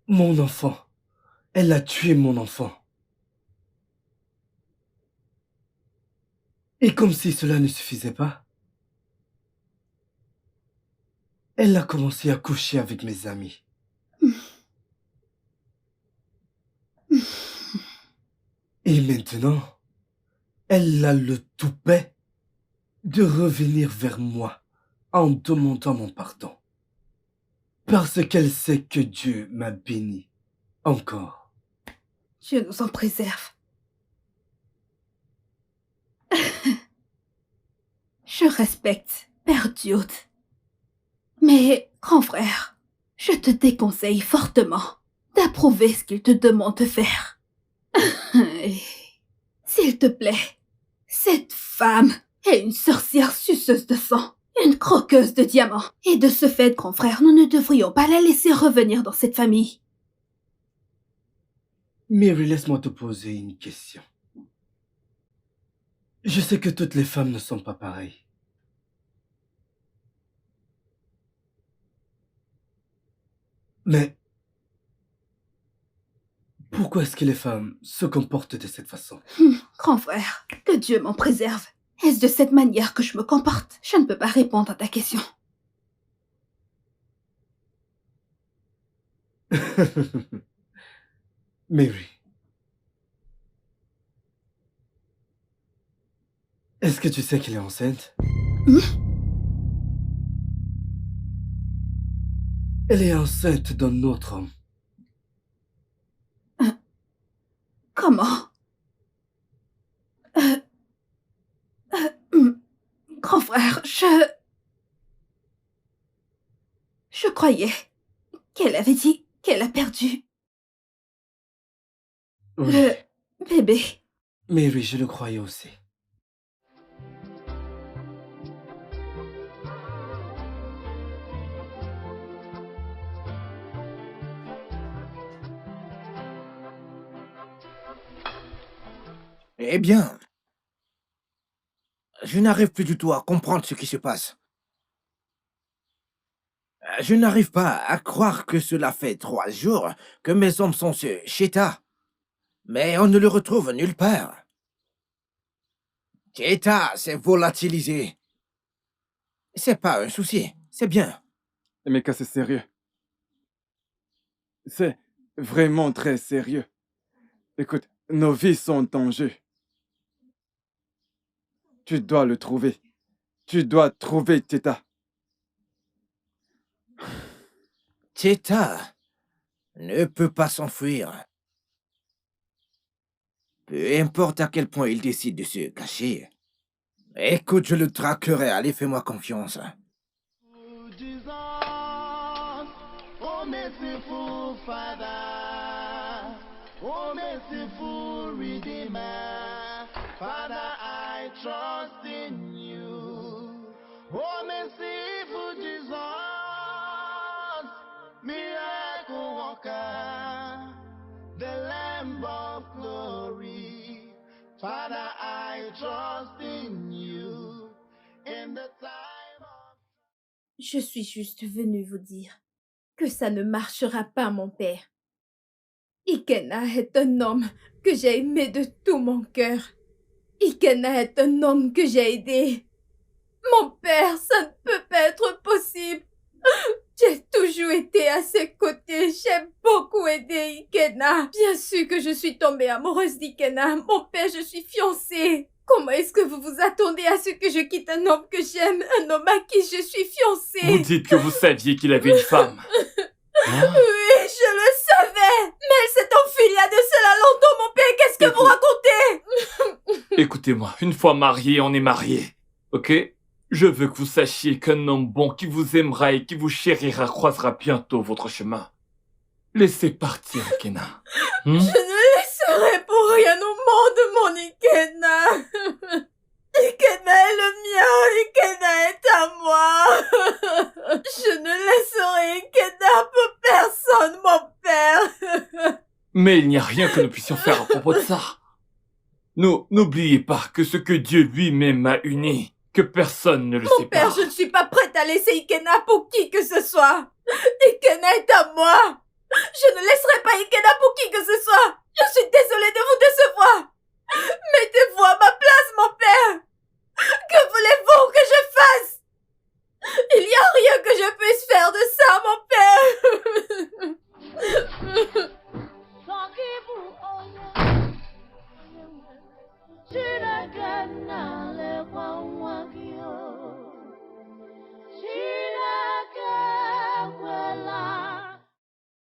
Mon enfant. Elle a tué mon enfant. Et comme si cela ne suffisait pas, elle a commencé à coucher avec mes amis. Et maintenant, elle a le toupet de revenir vers moi en demandant mon pardon. Parce qu'elle sait que Dieu m'a béni encore. Dieu nous en préserve. Je respecte Père Dude. Mais, grand frère, je te déconseille fortement d'approuver ce qu'il te demande de faire. S'il te plaît, cette femme est une sorcière suceuse de sang, une croqueuse de diamants. Et de ce fait, grand frère, nous ne devrions pas la laisser revenir dans cette famille. Mary, laisse-moi te poser une question. Je sais que toutes les femmes ne sont pas pareilles. Mais pourquoi est-ce que les femmes se comportent de cette façon? Grand frère, que Dieu m'en préserve. Est-ce de cette manière que je me comporte? Je ne peux pas répondre à ta question. Mary, est-ce que tu sais qu'elle est enceinte? Elle est enceinte d'un autre homme. Comment? Grand frère, je croyais qu'elle avait dit qu'elle a perdu Oui. le bébé. Mary, je le croyais aussi. Eh bien, je n'arrive plus du tout à comprendre ce qui se passe. Je n'arrive pas à croire que cela fait 3 jours que mes hommes sont sur Cheta. Mais on ne le retrouve nulle part. Cheta s'est volatilisé. C'est pas un souci, c'est bien. Mais que c'est sérieux. C'est vraiment très sérieux. Écoute, nos vies sont en jeu. Tu dois le trouver. Tu dois trouver Teta. Cheta ne peut pas s'enfuir. Peu importe à quel point il décide de se cacher, Écoute, je le traquerai. Allez, fais-moi confiance. Oh, merciful Father, oh, merciful Redeemer, Father, I trust in you. Oh, merciful Jesus, miracle worker, the Lamb of glory, Father, I trust in you. In the time of... Je suis juste venue vous dire que ça ne marchera pas, mon père. Ikena est un homme que j'ai aimé de tout mon cœur. Ikena est un homme que j'ai aidé. Mon père, ça ne peut pas être possible. J'ai toujours été à ses côtés. J'ai beaucoup aidé Ikena. Bien sûr que je suis tombée amoureuse d'Ikena. Mon père, je suis fiancée. Comment est-ce que vous vous attendez à ce que je quitte un homme que j'aime, un homme à qui je suis fiancée? Vous dites que vous saviez qu'il avait une femme. Hein? Oui, je le savais. Mais elle s'est enfuie il y a de cela longtemps, mon père. Qu'est-ce que vous racontez? Écoutez-moi, une fois marié, on est marié. Ok? Je veux que vous sachiez qu'un homme bon qui vous aimera et qui vous chérira croisera bientôt votre chemin. Laissez partir, Ikena. Je ne laisserai pour rien au monde mon Ikena. Ikena est le mien, Ikena est à moi. Je ne laisserai Ikena pour personne, mon père. Mais il n'y a rien que nous puissions faire à propos de ça. N'oubliez pas que ce que Dieu lui-même a uni, que personne ne le Mon sépare. père, je ne suis pas prête à laisser Ikena pour qui que ce soit. Ikena est à moi. Je ne laisserai pas Ikena pour qui que ce soit. Je suis désolée de vous décevoir. Mettez-vous à ma place, mon père. Que voulez-vous que je fasse? Il n'y a rien que je puisse faire de ça, mon père.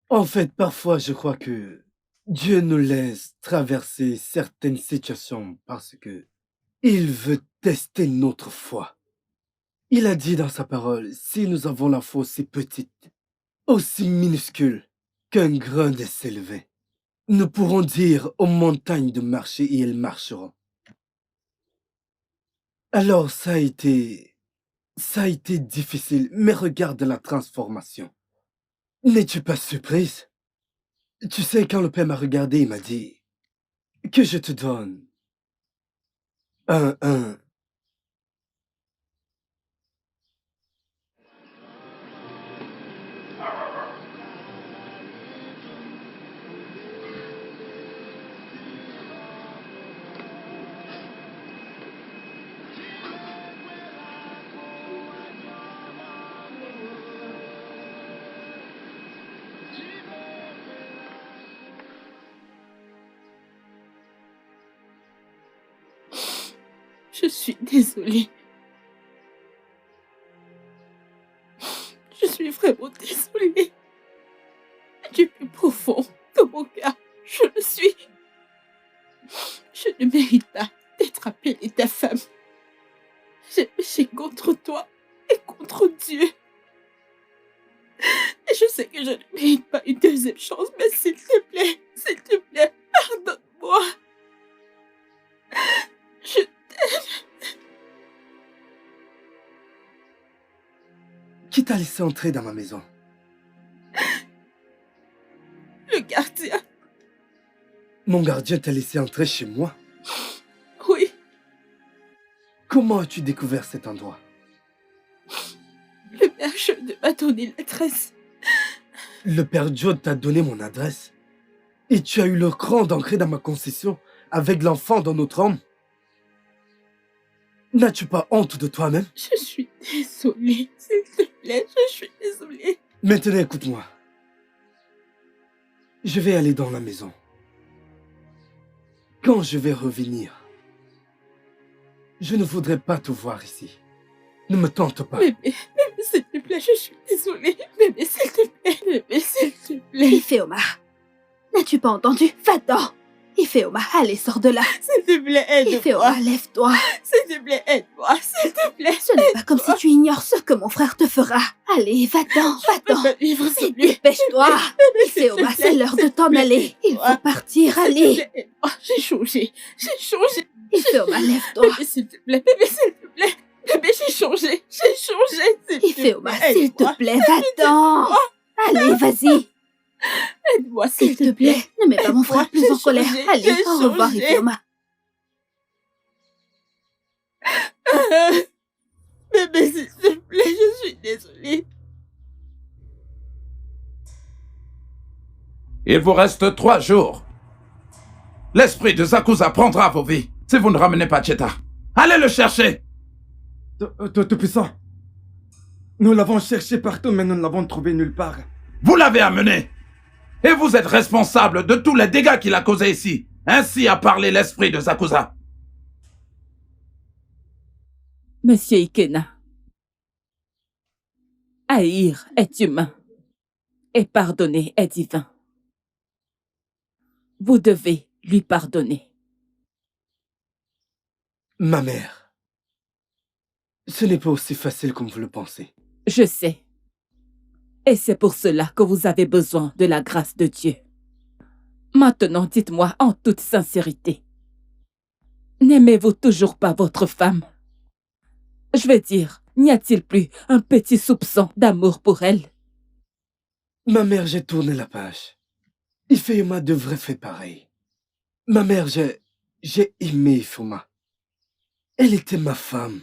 En fait, parfois, je crois que Dieu nous laisse traverser certaines situations parce que il veut tester notre foi. Il a dit dans sa parole, si nous avons la foi aussi petite, aussi minuscule qu'un grain de s'élever, nous pourrons dire aux montagnes de marcher et elles marcheront. Alors ça a été difficile, mais regarde la transformation. N'es-tu pas surprise? Tu sais, quand le père m'a regardé, il m'a dit que je te donne un. Je suis désolée. Je suis vraiment désolée. Du plus profond de mon cœur, je le suis. Je ne mérite pas d'être appelée ta femme. J'ai péché contre toi et contre Dieu. Et je sais que je ne mérite pas une deuxième chance, mais s'il te plaît, pardonne-moi. Je t'aime. Qui t'a laissé entrer dans ma maison? Le gardien. Mon gardien t'a laissé entrer chez moi? Oui. Comment as-tu découvert cet endroit? Le père Joe m'a donné l'adresse. Le père Joe t'a donné mon adresse? Et tu as eu le cran d'entrer dans ma concession avec l'enfant dans notre homme? N'as-tu pas honte de toi-même? Je suis désolée, s'il te plaît, je suis désolée. Maintenant, écoute-moi. Je vais aller dans la maison. Quand je vais revenir, je ne voudrais pas te voir ici. Ne me tente pas. Bébé, s'il te plaît, je suis désolée. Bébé, s'il te plaît, s'il te plaît. Ifeoma, n'as-tu pas entendu? Va-t'en. Ifeoma, allez, sors de là. S'il te plaît, aide-moi. Ifeoma, lève-toi. S'il te plaît, aide-moi. S'il te plaît. Ce n'est pas comme si tu ignores ce que mon frère te fera. Allez, va-t'en, va-t'en. Dépêche-toi. Ifeoma, c'est l'heure de t'en aller. Il faut partir, allez. J'ai changé. Ifeoma, lève-toi. Bébé, s'il te plaît. Bébé, s'il te plaît. Bébé, j'ai changé. Ifeoma, s'il te plaît, va-t'en. Allez, vas-y. Aide-moi, s'il te plaît. Ne mets pas mon frère plus en colère. Allez, au revoir, Ifeoma. Bébé, s'il te plaît, je suis désolée. Il vous reste 3 jours. L'esprit de Zakuza prendra vos vies si vous ne ramenez pas Cheta. Allez le chercher! Tout-puissant, nous l'avons cherché partout, mais nous ne l'avons trouvé nulle part. Vous l'avez amené! Et vous êtes responsable de tous les dégâts qu'il a causés ici. Ainsi a parlé l'esprit de Zakuza. Monsieur Ikena, haïr est humain et pardonner est divin. Vous devez lui pardonner. Ma mère, ce n'est pas aussi facile comme vous le pensez. Je sais. Et c'est pour cela que vous avez besoin de la grâce de Dieu. Maintenant, dites-moi en toute sincérité. N'aimez-vous toujours pas votre femme? Je veux dire, n'y a-t-il plus un petit soupçon d'amour pour elle? Ma mère, j'ai tourné la page. Ifeoma devrait faire pareil. Ma mère, j'ai aimé Ifeoma. Elle était ma femme.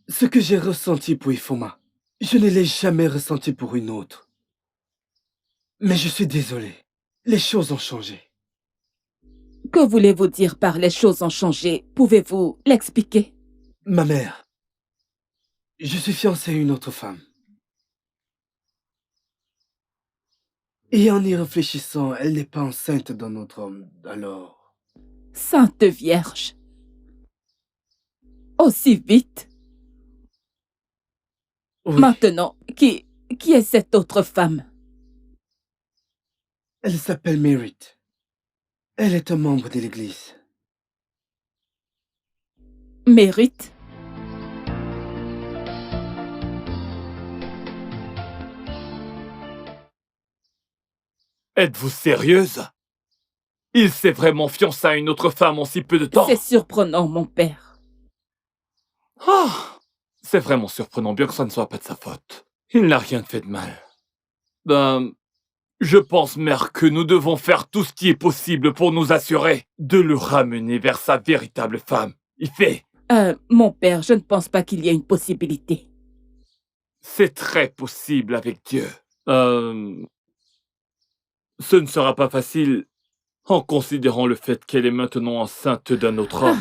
Ce que j'ai ressenti pour Ifeoma, je ne l'ai jamais ressenti pour une autre. Mais je suis désolé. Les choses ont changé. Que voulez-vous dire par les choses ont changé? Pouvez-vous l'expliquer? Ma mère, je suis fiancé à une autre femme. Et en y réfléchissant, elle n'est pas enceinte d'un autre homme, alors... Sainte Vierge. Aussi vite? Oui. Maintenant, qui est cette autre femme? Elle s'appelle Merit. Elle est un membre de l'église. Mérite? Êtes-vous sérieuse? Il s'est vraiment fiancé à une autre femme en si peu de temps? C'est surprenant, mon père. Ah, c'est vraiment surprenant, bien que ça ne soit pas de sa faute. Il n'a rien fait de mal. Je pense, mère, que nous devons faire tout ce qui est possible pour nous assurer de le ramener vers sa véritable femme. Ife. Mon père, je ne pense pas qu'il y ait une possibilité. C'est très possible avec Dieu. Ce ne sera pas facile en considérant le fait qu'elle est maintenant enceinte d'un autre homme.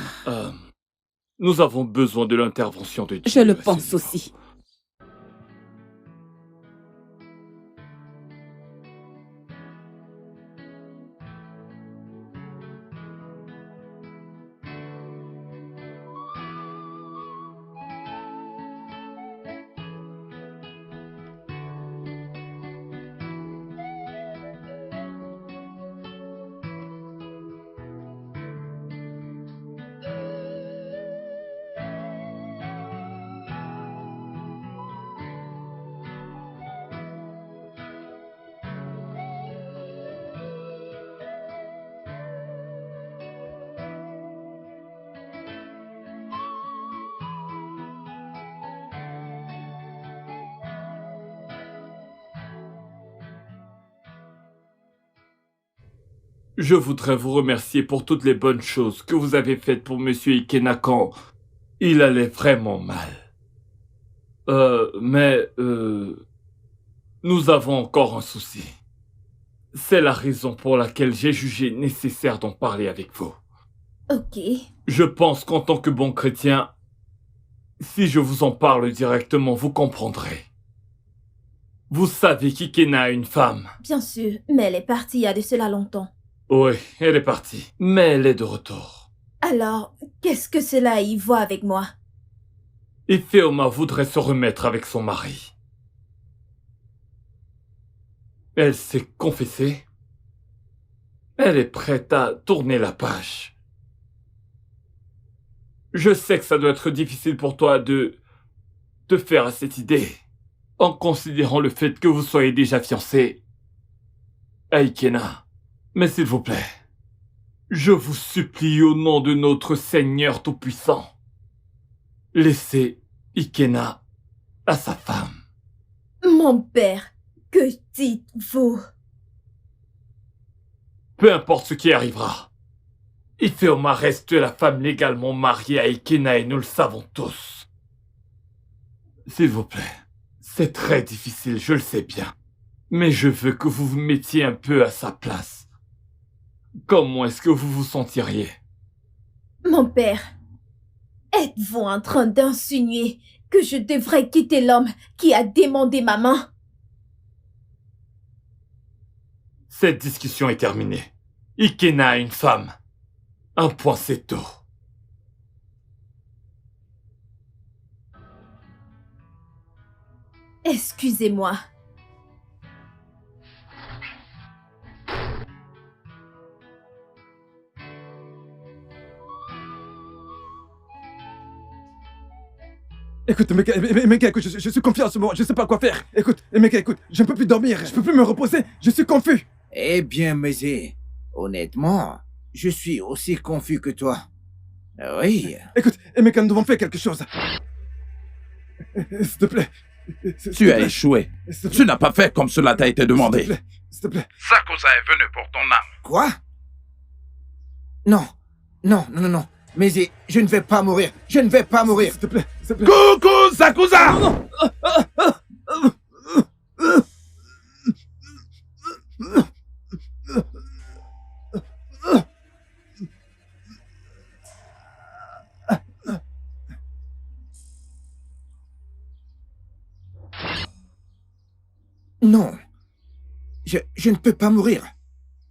Nous avons besoin de l'intervention de Dieu. Je le pense aussi. Je voudrais vous remercier pour toutes les bonnes choses que vous avez faites pour Monsieur Ikena quand il allait vraiment mal. Mais nous avons encore un souci. C'est la raison pour laquelle j'ai jugé nécessaire d'en parler avec vous. Ok. Je pense qu'en tant que bon chrétien, si je vous en parle directement, vous comprendrez. Vous savez qu'Ikena a une femme. Bien sûr, mais elle est partie il y a de cela longtemps. Oui, elle est partie, mais elle est de retour. Alors, qu'est-ce que cela y voit avec moi? Ifeoma voudrait se remettre avec son mari. Elle s'est confessée. Elle est prête à tourner la page. Je sais que ça doit être difficile pour toi de te faire à cette idée, en considérant le fait que vous soyez déjà fiancé à Ikena. Mais s'il vous plaît, je vous supplie au nom de notre Seigneur Tout-Puissant, laissez Ikena à sa femme. Mon père, que dites-vous? Peu importe ce qui arrivera, Ifeoma reste la femme légalement mariée à Ikena et nous le savons tous. S'il vous plaît, c'est très difficile, je le sais bien, mais je veux que vous vous mettiez un peu à sa place. Comment est-ce que vous vous sentiriez? Mon père, êtes-vous en train d'insinuer que je devrais quitter l'homme qui a demandé ma main? Cette discussion est terminée. Ikena a une femme. Un point, c'est tout. Excusez-moi. Écoute, Emeka, écoute, je suis confus en ce moment, je sais pas quoi faire. Écoute, Emeka, écoute, je ne peux plus dormir, je peux plus me reposer, je suis confus. Eh bien, Mézé, honnêtement, je suis aussi confus que toi. Oui. Écoute, Emeka, nous devons faire quelque chose. S'il te plaît. Tu as échoué. Tu n'as pas fait comme cela t'a été demandé. S'il te plaît. Sakusa est venu pour ton âme. Quoi? Non, non, non, non, non. Mézé, je ne vais pas mourir. Je ne vais pas mourir. S'il te plaît, s'il te plaît. Coucou, Sakusa! Non, non. Je ne peux pas mourir.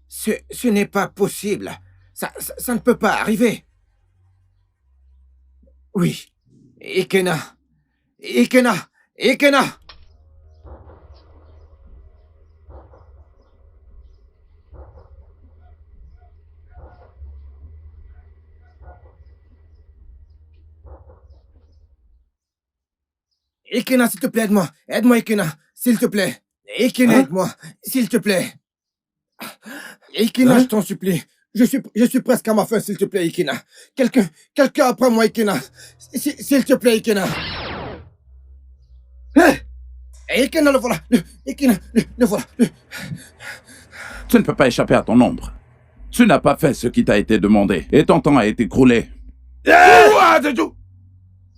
Ce n'est pas possible. Ça ne peut pas arriver. Oui. Ikena. Ikena. Ikena. Ikena, s'il te plaît, aide-moi. Aide-moi, Ikena. S'il te plaît. Ikena, aide-moi. S'il te plaît. Ikena, je t'en supplie. Je suis presque à ma fin, s'il te plaît, Ikena. Quelqu'un après moi, Ikena. S'il te plaît, Ikena. Ikena, le voilà. Ikena, le voilà. Tu ne peux pas échapper à ton ombre. Tu n'as pas fait ce qui t'a été demandé et ton temps a été écoulé.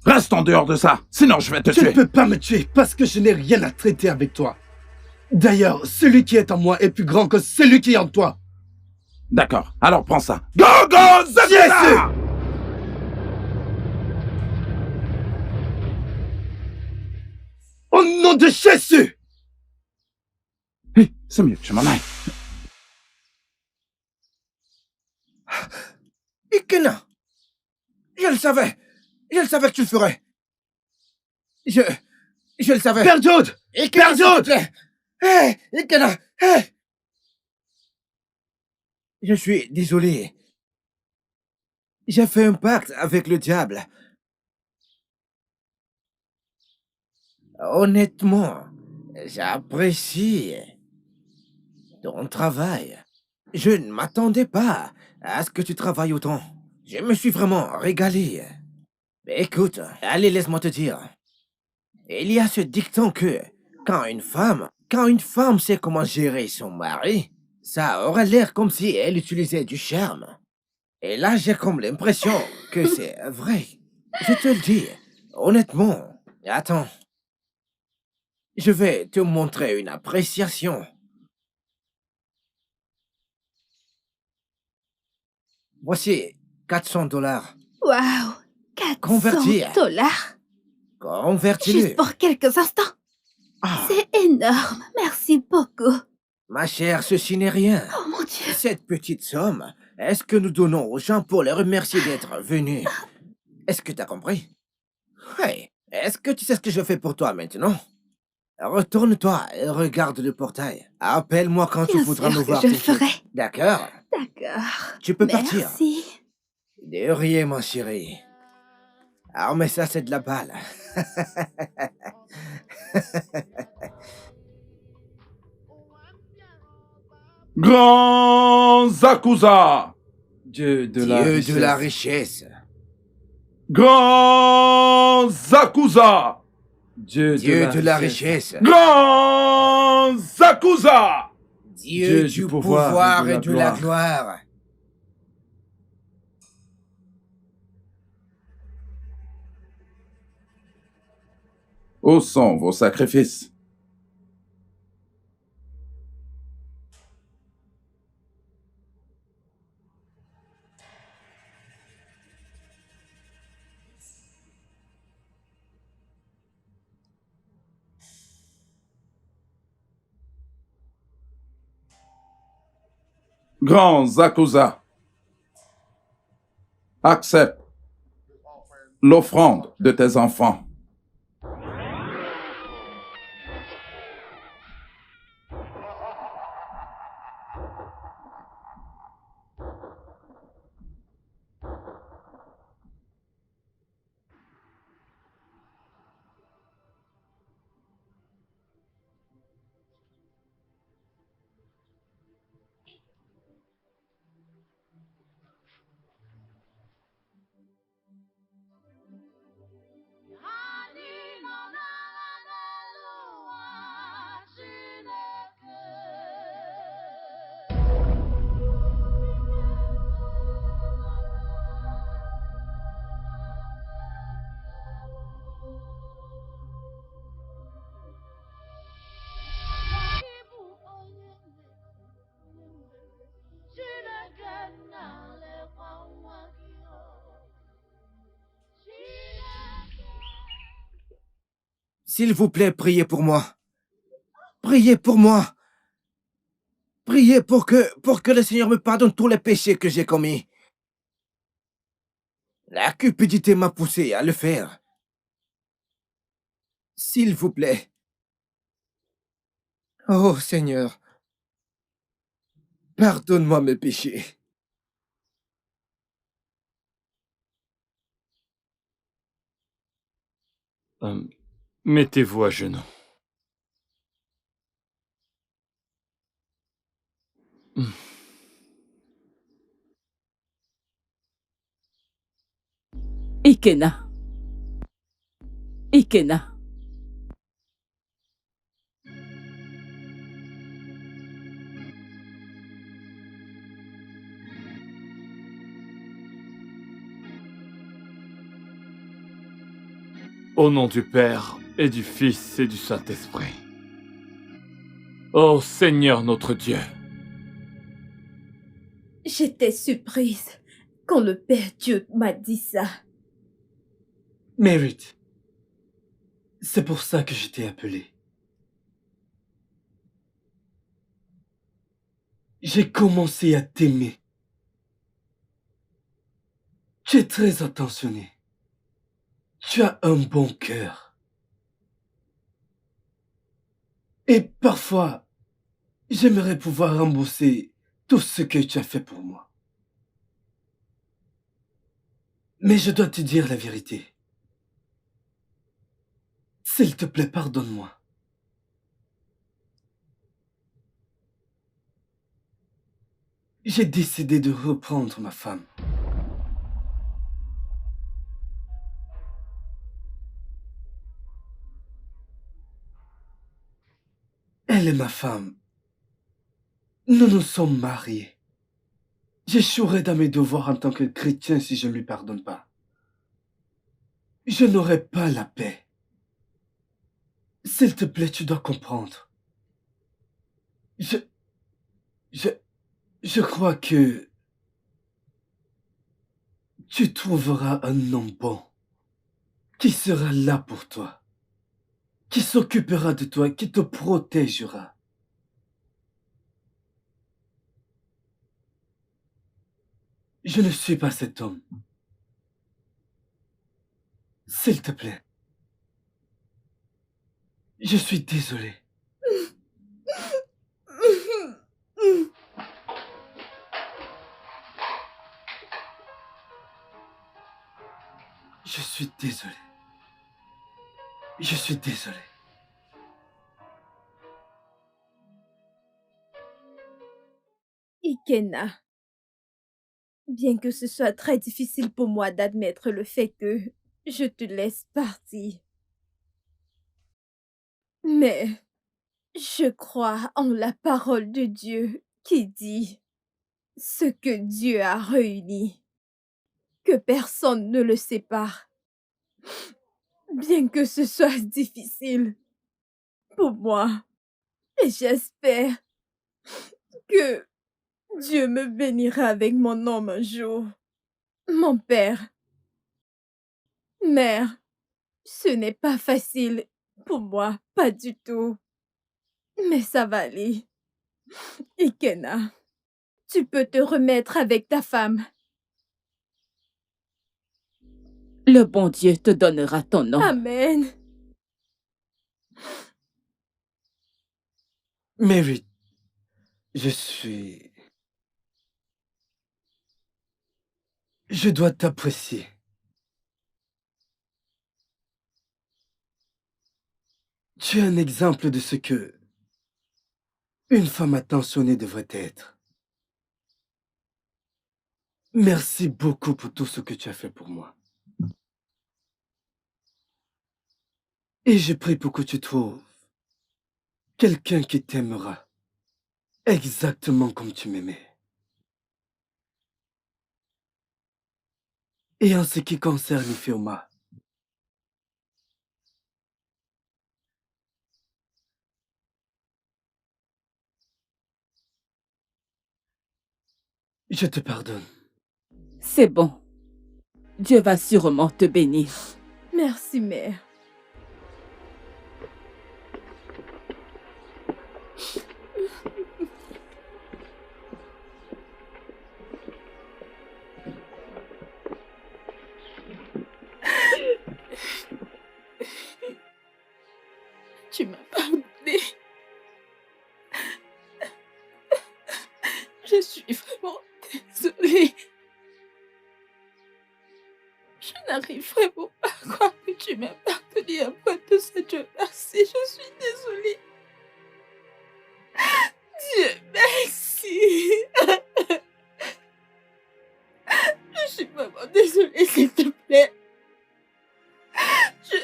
Reste en dehors de ça, sinon je vais te tuer. Tu ne peux pas me tuer parce que je n'ai rien à traiter avec toi. D'ailleurs, celui qui est en moi est plus grand que celui qui est en toi. D'accord, alors prends ça. Go, go, Sakusa! Au nom de Jésus! C'est mieux que je m'en aille. Ikena! Je le savais! Je le savais que tu le ferais! Je le savais! Père Jude! Ikena, s'il te plaît! Hé! Ikena! Hé! Je suis désolé. J'ai fait un pacte avec le diable. Honnêtement, j'apprécie ton travail. Je ne m'attendais pas à ce que tu travailles autant. Je me suis vraiment régalé. Mais écoute, allez, laisse-moi te dire. Il y a ce dicton que quand une femme sait comment gérer son mari, ça aurait l'air comme si elle utilisait du charme. Et là, j'ai comme l'impression que c'est vrai. Je te le dis, honnêtement. Attends. Je vais te montrer une appréciation. Voici $400. Waouh! Convertir. $400? Convertis-le. Juste pour quelques instants. C'est énorme. Merci beaucoup. Ma chère, ceci n'est rien. Oh mon Dieu. Cette petite somme, est-ce que nous donnons aux gens pour les remercier d'être venus? Est-ce que t'as compris? Ouais. Est-ce que tu sais ce que je fais pour toi maintenant? Retourne-toi et regarde le portail. Appelle-moi quand tu Bien voudras sûr me que voir. je le tout de suite. ferai. D'accord? D'accord. Tu peux partir. Merci. De rien, mon chéri. Ah, mais ça, c'est de la balle. Grand Zakuza, Dieu de Dieu de la richesse. Grand Zakuza, Dieu de la richesse. Grand Zakuza, Dieu du pouvoir et de la gloire. Où sont vos sacrifices? Grand Zakuza, accepte l'offrande de tes enfants. S'il vous plaît, priez pour moi. Priez pour moi. Priez pour que le Seigneur me pardonne tous les péchés que j'ai commis. La cupidité m'a poussé à le faire. S'il vous plaît. Oh Seigneur, pardonne-moi mes péchés. Mettez-vous à genoux. Ikena. Ikena. Au nom du Père, et du Fils, et du Saint-Esprit. Ô Seigneur notre Dieu, J'étais surprise quand le Père Dieu m'a dit ça. Mérite. C'est pour ça que je t'ai appelé. J'ai commencé à t'aimer. Tu es très attentionné. Tu as un bon cœur. Et parfois, j'aimerais pouvoir rembourser tout ce que tu as fait pour moi. Mais je dois te dire la vérité. S'il te plaît, pardonne-moi. J'ai décidé de reprendre ma femme. Elle est ma femme. Nous nous sommes mariés. J'échouerai dans mes devoirs en tant que chrétien si je ne lui pardonne pas. Je n'aurai pas la paix. S'il te plaît, tu dois comprendre. Je crois que tu trouveras un homme bon qui sera là pour toi, qui s'occupera de toi, qui te protégera. Je ne suis pas cet homme. S'il te plaît. Je suis désolé. suis désolé. Je suis désolé. Ikena, bien que ce soit très difficile pour moi d'admettre le fait que je te laisse partir, mais je crois en la parole de Dieu qui dit ce que Dieu a réuni, que personne ne le sépare. Bien que ce soit difficile pour moi, et j'espère que Dieu me bénira avec mon homme un jour. Mon père, mère, ce n'est pas facile pour moi, pas du tout. Mais ça va aller. Ikena, tu peux te remettre avec ta femme. Le bon Dieu te donnera ton nom. Amen. Mary, je dois t'apprécier. Tu es un exemple de ce que une femme attentionnée devrait être. Merci beaucoup pour tout ce que tu as fait pour moi. Et je prie pour que tu trouves quelqu'un qui t'aimera exactement comme tu m'aimais. Et en ce qui concerne Ifeoma, je te pardonne. C'est bon. Dieu va sûrement te bénir. Merci, mère. Tu m'as pardonné. Je suis vraiment désolée. Je n'arrive vraiment pas à croire que tu m'as pardonné à point de ça. Dieu merci, je suis désolée. Dieu merci. Je suis vraiment désolée, s'il te plaît. Je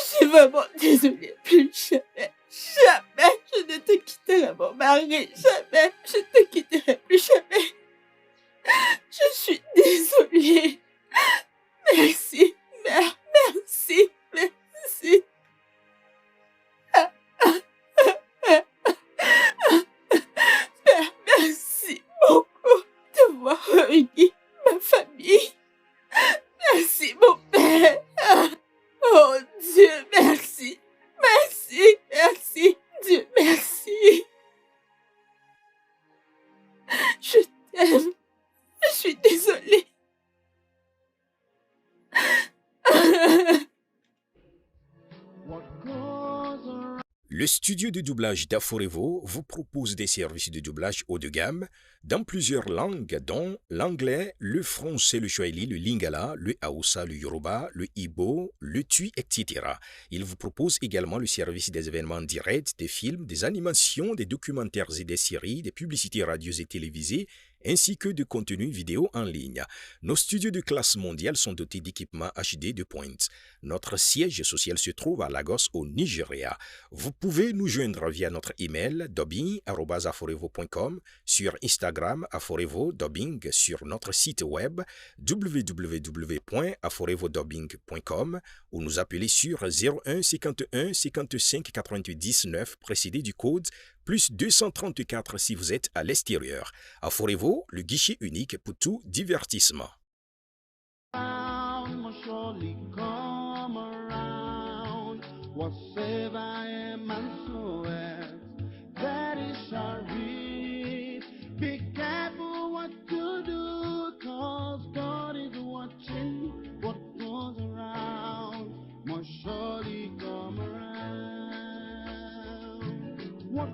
suis vraiment désolée. Plus jamais, jamais je ne te quitterai, mon mari. Jamais, je ne te quitterai plus jamais. Je suis désolée. Merci, mère, merci, merci. Père, merci beaucoup de m'avoir réuni ma famille. Merci, mon père. Oh Dieu, merci. Merci, merci. Dieu, merci. Je t'aime. Je suis désolée. Le studio de doublage d'Aforevo vous propose des services de doublage haut de gamme dans plusieurs langues, dont l'anglais, le français, le swahili, le lingala, le hausa, le yoruba, le igbo, le tui, etc. Il vous propose également le service des événements directs, des films, des animations, des documentaires et des séries, des publicités radio et télévisées, ainsi que de contenus vidéo en ligne. Nos studios de classe mondiale sont dotés d'équipements HD de pointe. Notre siège social se trouve à Lagos, au Nigeria. Vous pouvez nous joindre via notre email dubbing@aforevo.com, sur Instagram Aforevo Dubbing, sur notre site web www.aforevodubbing.com ou nous appeler sur 01 51 55 88 19 précédé du code plus 234 si vous êtes à l'extérieur. Aforevo, le guichet unique pour tout divertissement. Whatsoever a man soweth, that he shall reap. Be careful what to do, 'cause God is watching what goes around, must surely come around. What